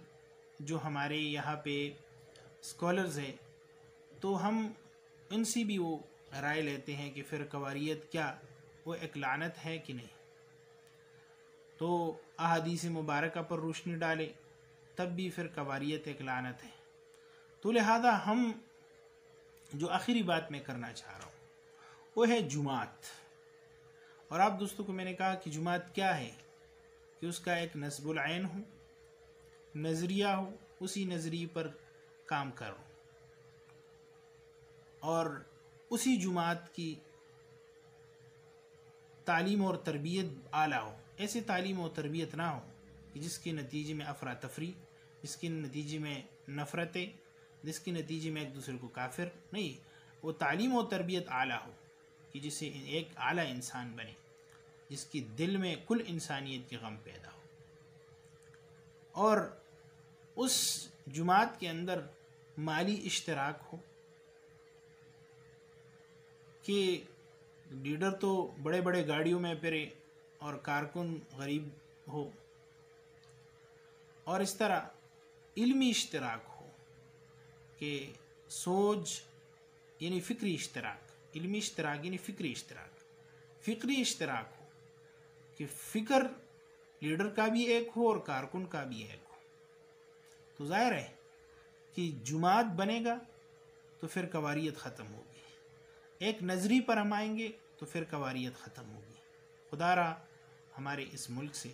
जो हमारे यहाँ पे स्कॉलर्स हैं, तो हम इनसे भी वो राय लेते हैं कि फ़िरक़ावारियत क्या वो एक लानत है कि नहीं। तो अहादीस मुबारका पर रोशनी डाले तब भी फ़िरक़ावारियत एक लानत है। तो लिहाजा हम जो आखिरी बात मैं करना चाह रहा हूँ वो है जुमात। और आप दोस्तों को मैंने कहा कि जुमात क्या है, कि उसका एक नस्बुल ऐन हो, नज़रिया हो, उसी नज़रिए पर काम करो और उसी जुमात की तालीम और तरबियत आला हो। ऐसे तालीम और तरबियत ना हो कि जिसके नतीजे में अफरा तफरी, जिसके नतीजे में नफ़रतें, जिसके नतीजे में एक दूसरे को काफिर नहीं, वो तालीम और तरबियत आला हो कि जिससे एक आला इंसान बने, जिसकी दिल में कुल इंसानियत के गम पैदा हो, और उस जुमात के अंदर माली इश्तराक हो कि लीडर तो बड़े बड़े गाड़ियों में फिरे और कारकुन गरीब हो, और इस तरह इल्मी इश्तराक हो कि सोच यानी फ़िक्री इश्तराक, इल्मी इश्तराक यानी फ़िक्री इश्तराक, फ़िक्री इश्तराक हो कि फ़िक्र लीडर का भी एक हो और कारकुन का भी एक हो। तो ज़ाहिर है कि जुमात बनेगा तो फिर कवारियत ख़त्म होगी। एक नज़री पर हम आएंगे तो फ़िरक़वारियत ख़त्म होगी। खुदारा हमारे इस मुल्क से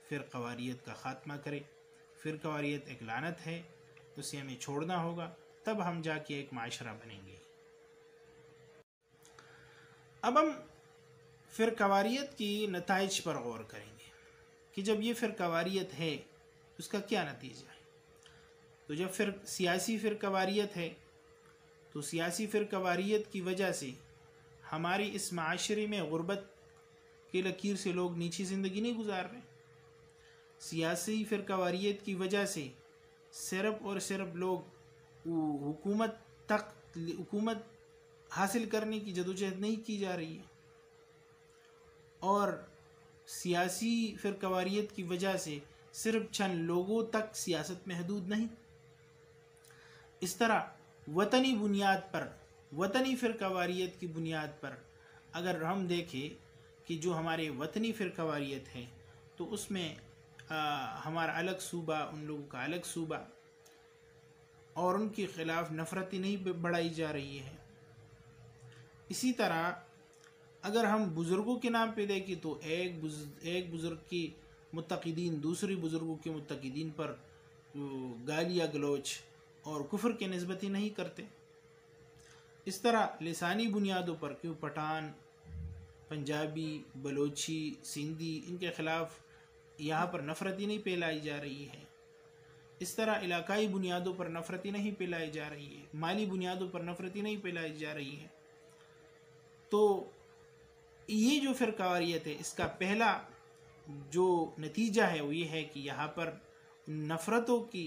फ़िरक़वारियत का ख़ात्मा करे। फ़िरक़वारियत एक लानत है, उसे हमें छोड़ना होगा, तब हम जाके एक माशरा बनेंगे। अब हम फ़िरक़वारियत की नताइज पर गौर करेंगे कि जब ये फ़िरक़वारियत है उसका क्या नतीजा है। तो जब फिर सियासी फ़िरक़वारियत है तो सियासी फ़िरक़वारियत की वजह से हमारी इस माशरे में गुर्बत की लकीर से लोग नीची ज़िंदगी नहीं गुजार रहे। सियासी फ़िरक़वारियत की वजह से सिर्फ़ और सिर्फ लोग हुकूमत हासिल करने की जदोजहद नहीं की जा रही है, और सियासी फ़िरक़वारियत की वजह से सिर्फ चंद लोगों तक सियासत महदूद नहीं। इस तरह वतनी बुनियाद पर, वतनी फ़िरक़वारियत की बुनियाद पर अगर हम देखें कि जो हमारे वतनी फ़िरक़वारियत है तो उसमें हमारा अलग सूबा, उन लोगों का अलग सूबा, और उनके ख़िलाफ़ नफ़रती नहीं बढ़ाई जा रही है। इसी तरह अगर हम बुज़ुर्गों के नाम पे देखें तो एक बुज़ुर्ग की मुत्तक़ीदीन दूसरी बुज़ुर्गों के मुत्तक़ीदीन पर गालियाँ गलोच और कुफ्र के निस्बती नहीं करते। इस तरह लिसानी बुनियादों पर क्यों पठान, पंजाबी, बलोची, सिंधी, इनके ख़िलाफ़ यहाँ पर नफ़रती नहीं फैलाई जा रही है। इस तरह इलाकाई बुनियादों पर नफ़रती नहीं फैलाई जा रही है, माली बुनियादों पर नफ़रती नहीं फैलाई जा रही है। तो ये जो फ़िरक़वारियत है इसका पहला जो नतीजा है वो ये है कि यहाँ पर नफ़रतों की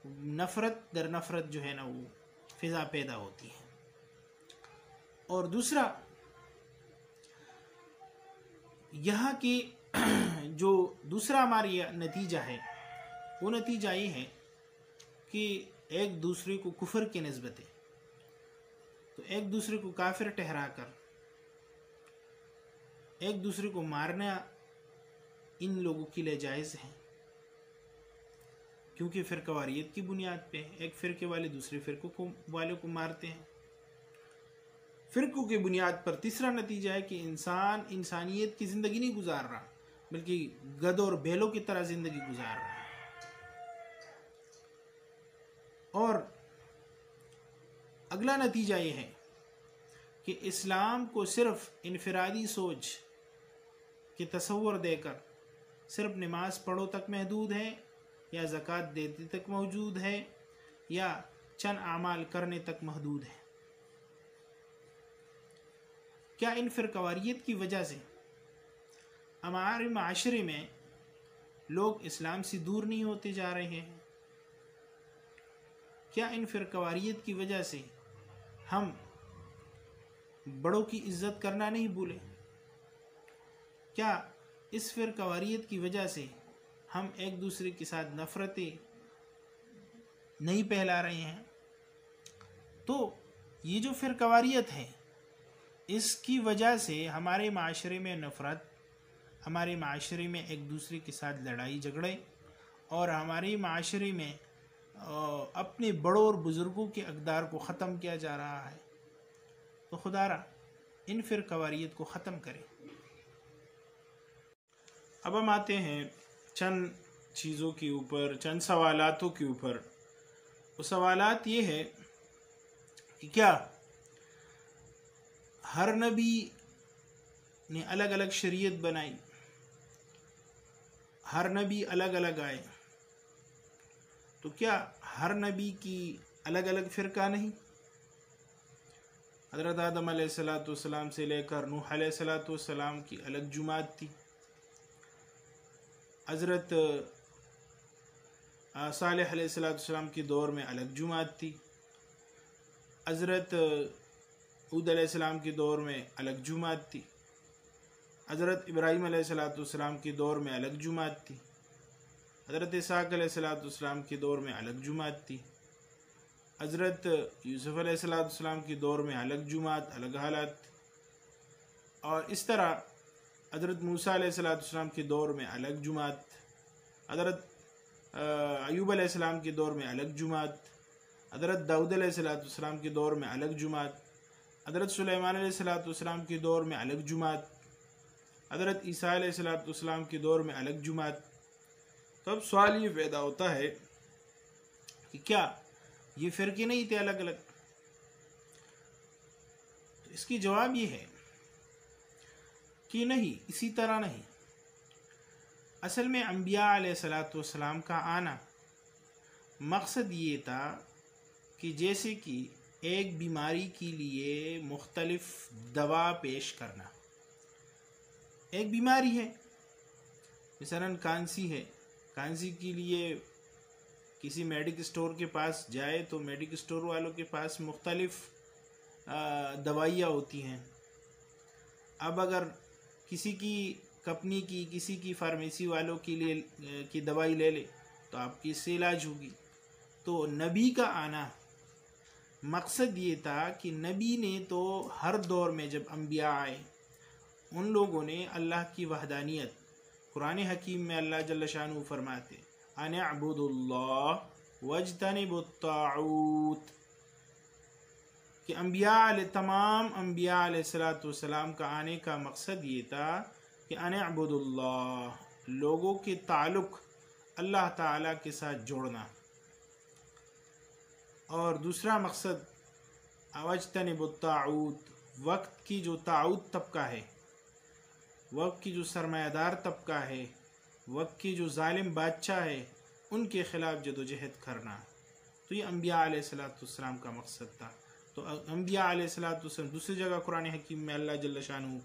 नफ़रत दर नफ़रत जो है ना वो फ़िज़ा पैदा होती है। और दूसरा यहाँ की जो दूसरा हमारी नतीजा है वो नतीजा ये है कि एक दूसरे को कुफ्र के निस्बत, तो एक दूसरे को काफिर ठहरा कर एक दूसरे को मारना इन लोगों के लिए जायज़ है, क्योंकि फ़िरक़वारियत की बुनियाद पे एक फ़िरके वाले दूसरे फ़िरकों वाले को मारते हैं। फ़िरकों की बुनियाद पर तीसरा नतीजा है कि इंसान इंसानियत की ज़िंदगी नहीं गुजार रहा, बल्कि गधों और बैलों की तरह ज़िंदगी गुजार रहा है। और अगला नतीजा ये है कि इस्लाम को सिर्फ इनफरादी सोच के तसव्वुर देकर सिर्फ नमाज पढ़ो तक महदूद है, या ज़कात देते तक मौजूद है, या चंद आमाल करने तक महदूद है। क्या इन फ़िरक़वारियत की वजह से हमारे माशरे में लोग इस्लाम से दूर नहीं होते जा रहे हैं? क्या इन फ़िरक़वारियत की वजह से हम बड़ों की इज़्ज़त करना नहीं भूले? क्या इस फ़िरक़वारियत की वजह से हम एक दूसरे के साथ नफ़रतें नहीं फैला रहे हैं? तो ये जो फ़िरक़वारियत है इसकी वजह से हमारे माशरे में नफ़रत, हमारे माशरे में एक दूसरे के साथ लड़ाई झगड़े, और हमारे माशरे में अपने बड़ों और बुज़ुर्गों के अक़दार को ख़त्म किया जा रहा है। तो खुदारा इन फ़िरक़वारियत को ख़त्म करें। अब हम आते हैं चंद चीज़ों के ऊपर, चंद सवालातों के ऊपर। वो सवालात ये है कि क्या हर नबी ने अलग अलग शरीयत बनाई, हर नबी अलग अलग आए, तो क्या हर नबी की अलग अलग फ़िरका नहीं? हज़रत आदम अलैहिस्सलाम से लेकर नूह अलैहिस्सलाम की अलग जुमात थी, हज़रत सालेह अलैहिस्सलाम के दौर में अलग जुमात थी, हज़रत हूद अलैहिस्सलाम के दौर में अलग जुमात थी, हज़रत इब्राहीम अलैहिस्सलाम के दौर में अलग जुमात थी, हज़रत इसाक अलैहिस्सलाम के दौर में अलग जुमात थी, हज़रत यूसुफ अलैहिस्सलाम के दौर में अलग जुमात, अलग हालात। और इस तरह हज़रत मूसा अलैहिस्सलाम के दौर में अलग जुमात, हज़रत अय्यूब अलैहिस्सलाम के दौर में अलग जुमात, हज़रत दाऊद अलैहिस्सलाम के दौर में अलग जुमात, हज़रत सुलेमान अलैहिस्सलाम के दौर में अलग जुमात, हज़रत ईसा अलैहिस्सलाम के दौर में अलग जुमात। तो अब सवाल ये पैदा होता है कि क्या ये फ़िरके नहीं थे अलग अलग? तो इसकी जवाब ये है कि नहीं, इसी तरह नहीं। असल में अंबिया अलैहिस्सलाम का आना मकसद ये था कि जैसे कि एक बीमारी के लिए मुख्तलिफ दवा पेश करना। एक बीमारी है, मिसालन कांसी है, कांसी के लिए किसी मेडिकल स्टोर के पास जाए तो मेडिकल स्टोर वालों के पास मुख्तलिफ दवाइयाँ होती हैं। अब अगर किसी की कंपनी की, किसी की फार्मेसी वालों के लिए की दवाई ले ले तो आपकी इससे इलाज होगी। तो नबी का आना मकसद ये था कि नबी ने तो हर दौर में जब अंबिया आए उन लोगों ने अल्लाह की वहदानियत, कुरान हकीम में अल्लाह जल्ल शानु फरमाते अनअबुदुल्लाह वज्तनिबुत्ताऊत, कि तमाम अंबिया अलैहिस्सलाम का आने का मकसद ये था कि अनअबुदुल्लाह, लोगों के ताल्लुक़ अल्लाह ताला के साथ जोड़ना। और दूसरा मकसद वज्तनिबुत्ताऊत, वक्त की जो ताऊत तबका है, वक्त की जो सरमायादार तबका है, वक्त की जो जालिम बादशाह है, उनके ख़िलाफ़ जदोजहद करना। तो ये अंबिया अलैहिस्सलाम का मकसद था। तो अंबिया अलैहिस्सलाम दूसरी जगह कुरान हकीम में अल्लाह जल्ल शानु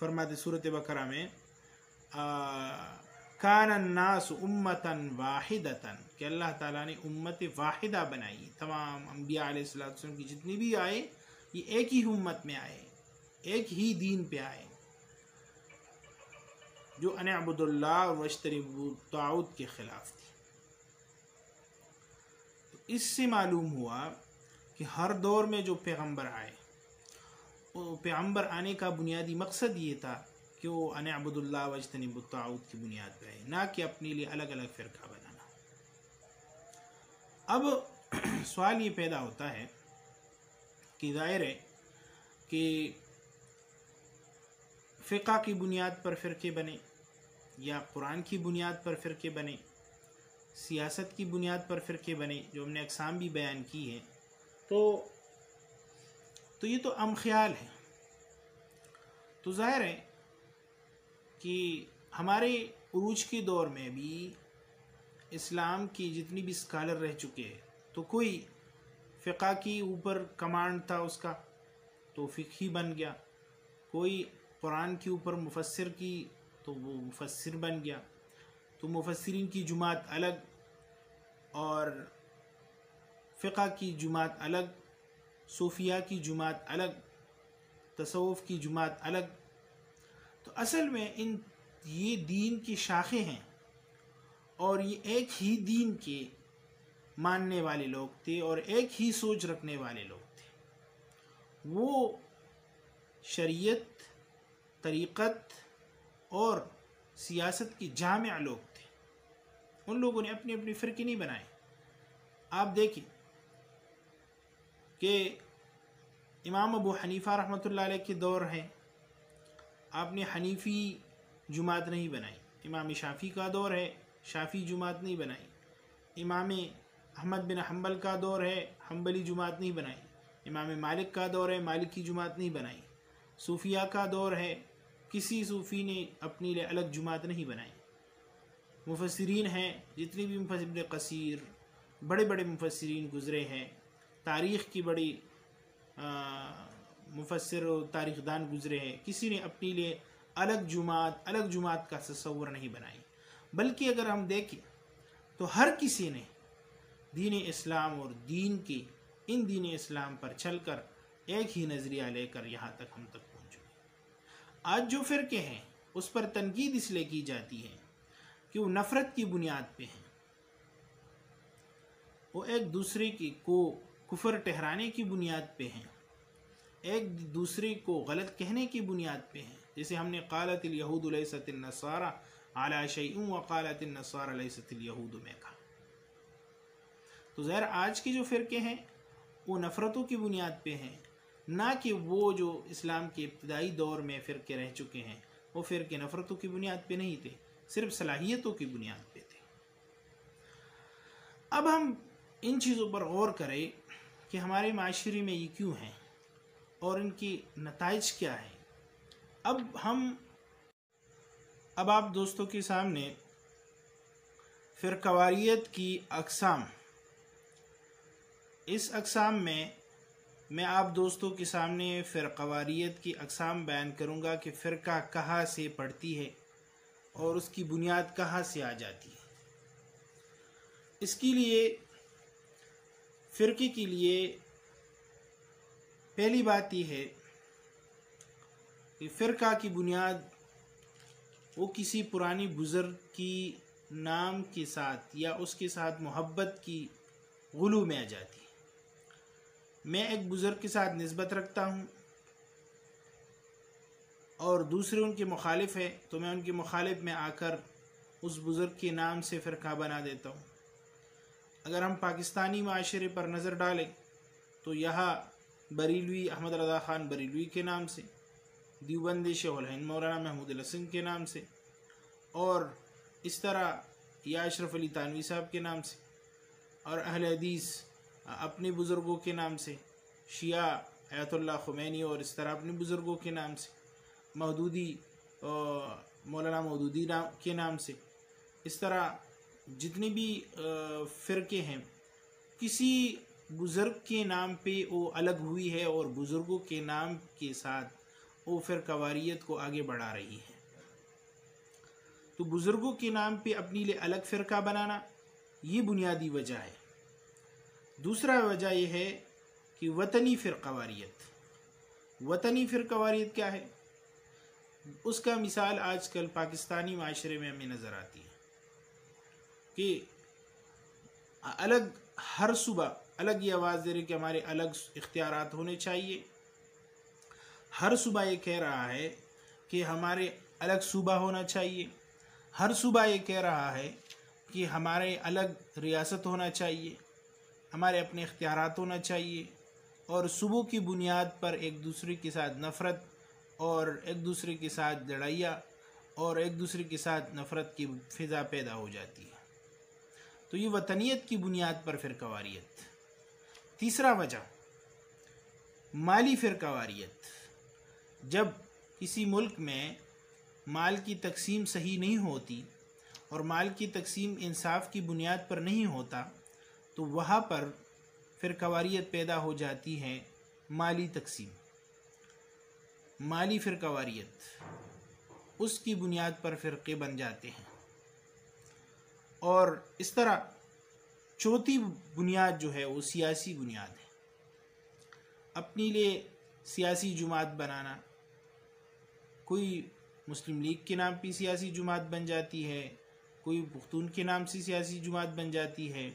फरमाते सूरत बकरा में कानन्नास उम्मतन वाहिदतन, कि अल्लाह ताला ने उम्मत वाहिदा बनाई। तमाम अंबिया अलैहिस्सलाम की जितनी भी आए ये एक ही उम्मत में आए, एक ही दीन पे आए, जो अनअबुदुल्लाह वज्तनिबुत्ताऊत के ख़िलाफ़ थी। तो इससे मालूम हुआ कि हर दौर में जो पैगंबर आए, वो पैगंबर आने का बुनियादी मकसद ये था कि वो अनअबुदुल्लाह वज्तनिबुत्ताऊत की बुनियाद पे आए, ना कि अपने लिए अलग अलग फ़िरका बनाना। अब सवाल ये पैदा होता है कि ज़ाहिर है कि फ़िक़्ह की बुनियाद पर फ़िरके बने या कुरान की बुनियाद पर फ़िरके बने, सियासत की बुनियाद पर फ़िरके बने, जो हमने अक़साम भी बयान की है। तो ये तो अम ख्याल है। तो ज़ाहिर है कि हमारे उरूज के दौर में भी इस्लाम की जितनी भी स्कॉलर रह चुके हैं, तो कोई फ़िक़्ह की ऊपर कमांड था उसका तो फ़िक़ही बन गया, कोई कुरान के ऊपर मुफस्सिर की तो वो मुफस्सिर बन गया। तो मुफस्सिरीन की जुमात अलग और फ़िक़्ह की जुमात अलग, सूफिया की जुमात अलग, तसव्वुफ़ की जुमात अलग। तो असल में ये दीन की शाखें हैं और ये एक ही दीन के मानने वाले लोग थे और एक ही सोच रखने वाले लोग थे। वो शरीयत, तरीक़त और सियासत की जामिया लोग थे। उन लोगों ने अपनी अपनी फ़िरके नहीं बनाए। आप देखिए कि इमाम अबू हनीफ़ा रहमतुल्लाह अलैह के दौर है, आपने हनीफ़ी जुमात नहीं बनाई। इमाम शाफ़ी का दौर है, शाफ़ी जुमात नहीं बनाई। इमाम अहमद बिन हम्बल का दौर है, हम्बली जुमात नहीं बनाई। इमाम मालिक का दौर है, मालिकी जुमात नहीं बनाई। सूफिया का दौर है, किसी सूफ़ी ने अपने लिए अलग जुमात नहीं बनाई। मुफस्सिरीन हैं, जितनी भी मुफस्सिर इब्न कसीर, बड़े बड़े मुफस्सिरीन गुज़रे हैं, तारीख़ की बड़ी मुफस्सिर तारीख़दान गुज़रे हैं, किसी ने अपने लिए अलग जुमात का तसव्वुर नहीं बनाई। बल्कि अगर हम देखें तो हर किसी ने दीन इस्लाम और इन दीन इस्लाम पर चलकर एक ही नज़रिया लेकर यहाँ तक हम तक पहुँचे। आज जो फ़िरके हैं उस पर तनकीद इसलिए की जाती है कि वो नफ़रत की बुनियाद पे हैं, वो एक दूसरे को कुफ़र ठहराने की बुनियाद पे हैं, एक दूसरे को गलत कहने की बुनियाद पे हैं। जैसे हमने क़ालतिल यहूदु लैसतिन नसारा अला शैइन व क़ालतिन नसारा लैसतिल यहूदु में कहा। तो ज़ाहिर आज के जो फ़िरके हैं वो नफ़रतों की बुनियाद पे हैं, ना कि वो जो इस्लाम के इब्तदाई दौर में फ़िरके रह चुके हैं वो फ़िरके नफ़रतों की बुनियाद पे नहीं थे, सिर्फ सलाहियतों की बुनियाद पे थे। अब हम इन चीज़ों पर गौर करें कि हमारे माशरे में ये क्यों हैं और इनकी नताइज क्या है। अब आप दोस्तों के सामने फ़िरक़वारियत की अक़साम, इस अक़साम में मैं आप दोस्तों के सामने फ़िरक़वारियत की अक़साम बयान करूँगा कि फ़िरका कहाँ से पड़ती है और उसकी बुनियाद कहाँ से आ जाती है। इसके लिए फ़िरके के लिए पहली बात यह है कि फ़िरका की बुनियाद वो किसी पुरानी बुज़ुर्ग की नाम के साथ या उसके साथ मोहब्बत की गुलू में आ जाती है। मैं एक बुज़ुर्ग के साथ निस्बत रखता हूँ और दूसरे उनके मुखालिफ है तो मैं उनके मुखालिफ में आकर उस बुज़ुर्ग के नाम से फ़िरका बना देता हूँ। अगर हम पाकिस्तानी माशरे पर नज़र डालें तो यहाँ बरेलवी अहमद रज़ा ख़ान बरेलवी के नाम से, देवबंदी शेखुल हिंद मौलाना महमूद हसन के नाम से, और इस तरह या अशरफ अली तानवी साहब के नाम से, और अहले हदीस अपने बुज़ुर्गों के नाम से, शिया आयतुल्लाह खुमैनी और इस तरह अपने बुज़ुर्गों के नाम से, मौदूदी मौलाना मौदूदी के नाम से, इस तरह जितने भी फ़िरके हैं किसी बुज़ुर्ग के नाम पे वो अलग हुई है और बुज़ुर्गों के नाम के साथ वो फ़िरक़वारियत को आगे बढ़ा रही है। तो बुज़ुर्गों के नाम पे अपने लिए अलग फ़िरका बनाना ये बुनियादी वजह है। दूसरा वजह यह है कि वतनी फ़िरक़वारियत। वतनी फ़िरक़वारियत क्या है? उसका मिसाल आजकल पाकिस्तानी माशरे में हमें नज़र आती है कि अलग हर सुबह अलग ये आवाज़ दे रही कि हमारे अलग इख्तियारात होने चाहिए। हर सुबह ये कह रहा है कि हमारे अलग सूबा होना चाहिए। हर सुबह ये कह रहा है कि हमारे अलग रियासत होना चाहिए, हमारे अपने इख्तियारात होना चाहिए, और सुबह की बुनियाद पर एक दूसरे के साथ नफ़रत और एक दूसरे के साथ लड़ाइयाँ और एक दूसरे के साथ नफ़रत की फ़िज़ा पैदा हो जाती है। तो ये वतनियत की बुनियाद पर फ़िरक़वारियत। तीसरा वजह माली फ़िरक़वारियत। जब किसी मुल्क में माल की तकसीम सही नहीं होती और माल की तकसीम इंसाफ की बुनियाद पर नहीं होता तो वहाँ पर फ़िरक़वारियत पैदा हो जाती है। माली तकसीम, माली फ़िरक़वारियत, उसकी बुनियाद पर फ़िरक़े बन जाते हैं। और इस तरह चौथी बुनियाद जो है वो सियासी बुनियाद है। अपने लिए सियासी जुमात बनाना, कोई मुस्लिम लीग के नाम पे सियासी जुमात बन जाती है, कोई पुख्तून के नाम से सियासी जुमात बन जाती है,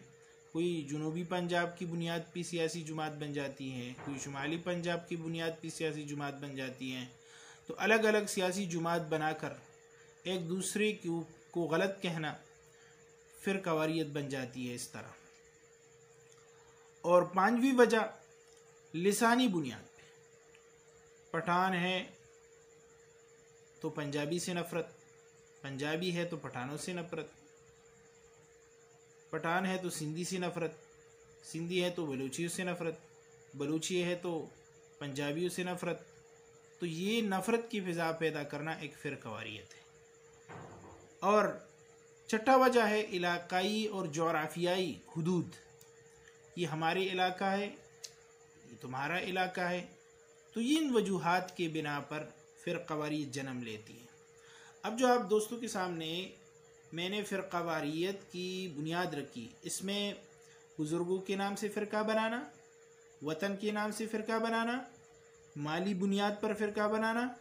कोई जनूबी पंजाब की बुनियाद पे सियासी जुमात बन जाती है, कोई शुमाली पंजाब की बुनियाद पे सियासी जुमात बन जाती हैं। तो अलग अलग सियासी जुमात बनाकर एक दूसरे को गलत कहना फ़िरक़वारियत बन जाती है इस तरह। और पांचवी वजह लिसानी बुनियाद पे, पठान है तो पंजाबी से नफ़रत, पंजाबी है तो पठानों से नफ़रत, पठान है तो सिंधी से नफ़रत, सिंधी है तो बलूचियों से नफ़रत, बलूची है तो पंजाबियों से नफ़रत। तो ये नफ़रत की फ़िज़ा पैदा करना एक फ़िरक़वारियत है। और छठा वजह है इलाक़ाई और जोग्राफ़ियाई हुदूद। ये हमारे इलाका है, ये तुम्हारा इलाका है। तो ये इन वजूहात के बिना पर फ़िरक़वारियत जन्म लेती है। अब जो आप दोस्तों के सामने मैंने फ़िरक़वारियत की बुनियाद रखी, इसमें बुज़ुर्गों के नाम से फ़िरका बनाना, वतन के नाम से फ़िरका बनाना, माली बुनियाद पर फ़िरका बनाना,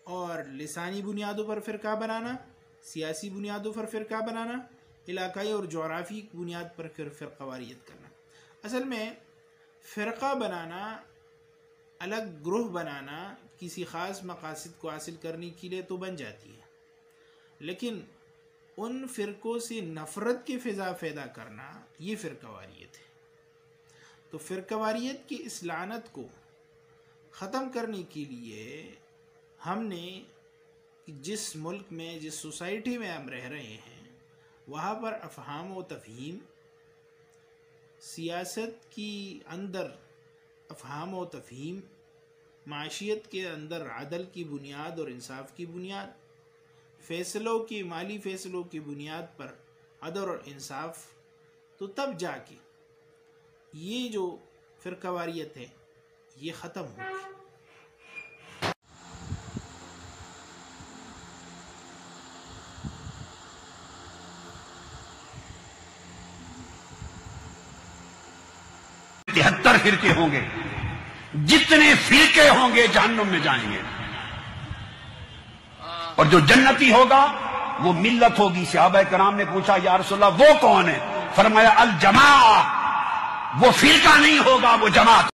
और लिसानी बुनियादों पर फ़िरका बनाना, सियासी बुनियादों पर फ़िरका बनाना, इलाकाई और जोग्राफ़ी बुनियाद पर फ़िरक़वारियत करना। असल में फ़िरका बनाना, अलग ग्रुह बनाना किसी ख़ास मक़ासिद को हासिल करने के लिए तो बन जाती है, लेकिन उन फ़िरक़ों से नफ़रत की फ़िज़ा पैदा करना ये फ़िरक़वारियत है। तो फ़िरक़वारियत की इस लानत को ख़त्म करने के लिए हमने जिस मुल्क में, जिस सोसाइटी में हम रह रहे हैं, वहाँ पर अफ़हाम व तफ़हीम, सियासत की अंदर अफ़हाम व तफ़हीम, माशियत के अंदर अदल की बुनियाद और इंसाफ की बुनियाद, फ़ैसलों की, माली फ़ैसलों की बुनियाद पर अदल और इंसाफ, तो तब जाके ये जो फ़िरक़ावारियत है ये ख़त्म होगी। तिहत्तर फिरके होंगे, जितने फिरके होंगे जहन्नुम में जाएंगे, और जो जन्नती होगा वो मिल्लत होगी। सहाबा कराम ने पूछा, या रसूलल्लाह वो कौन है? फरमाया अल जमा, वो फिरका नहीं होगा, वो जमात।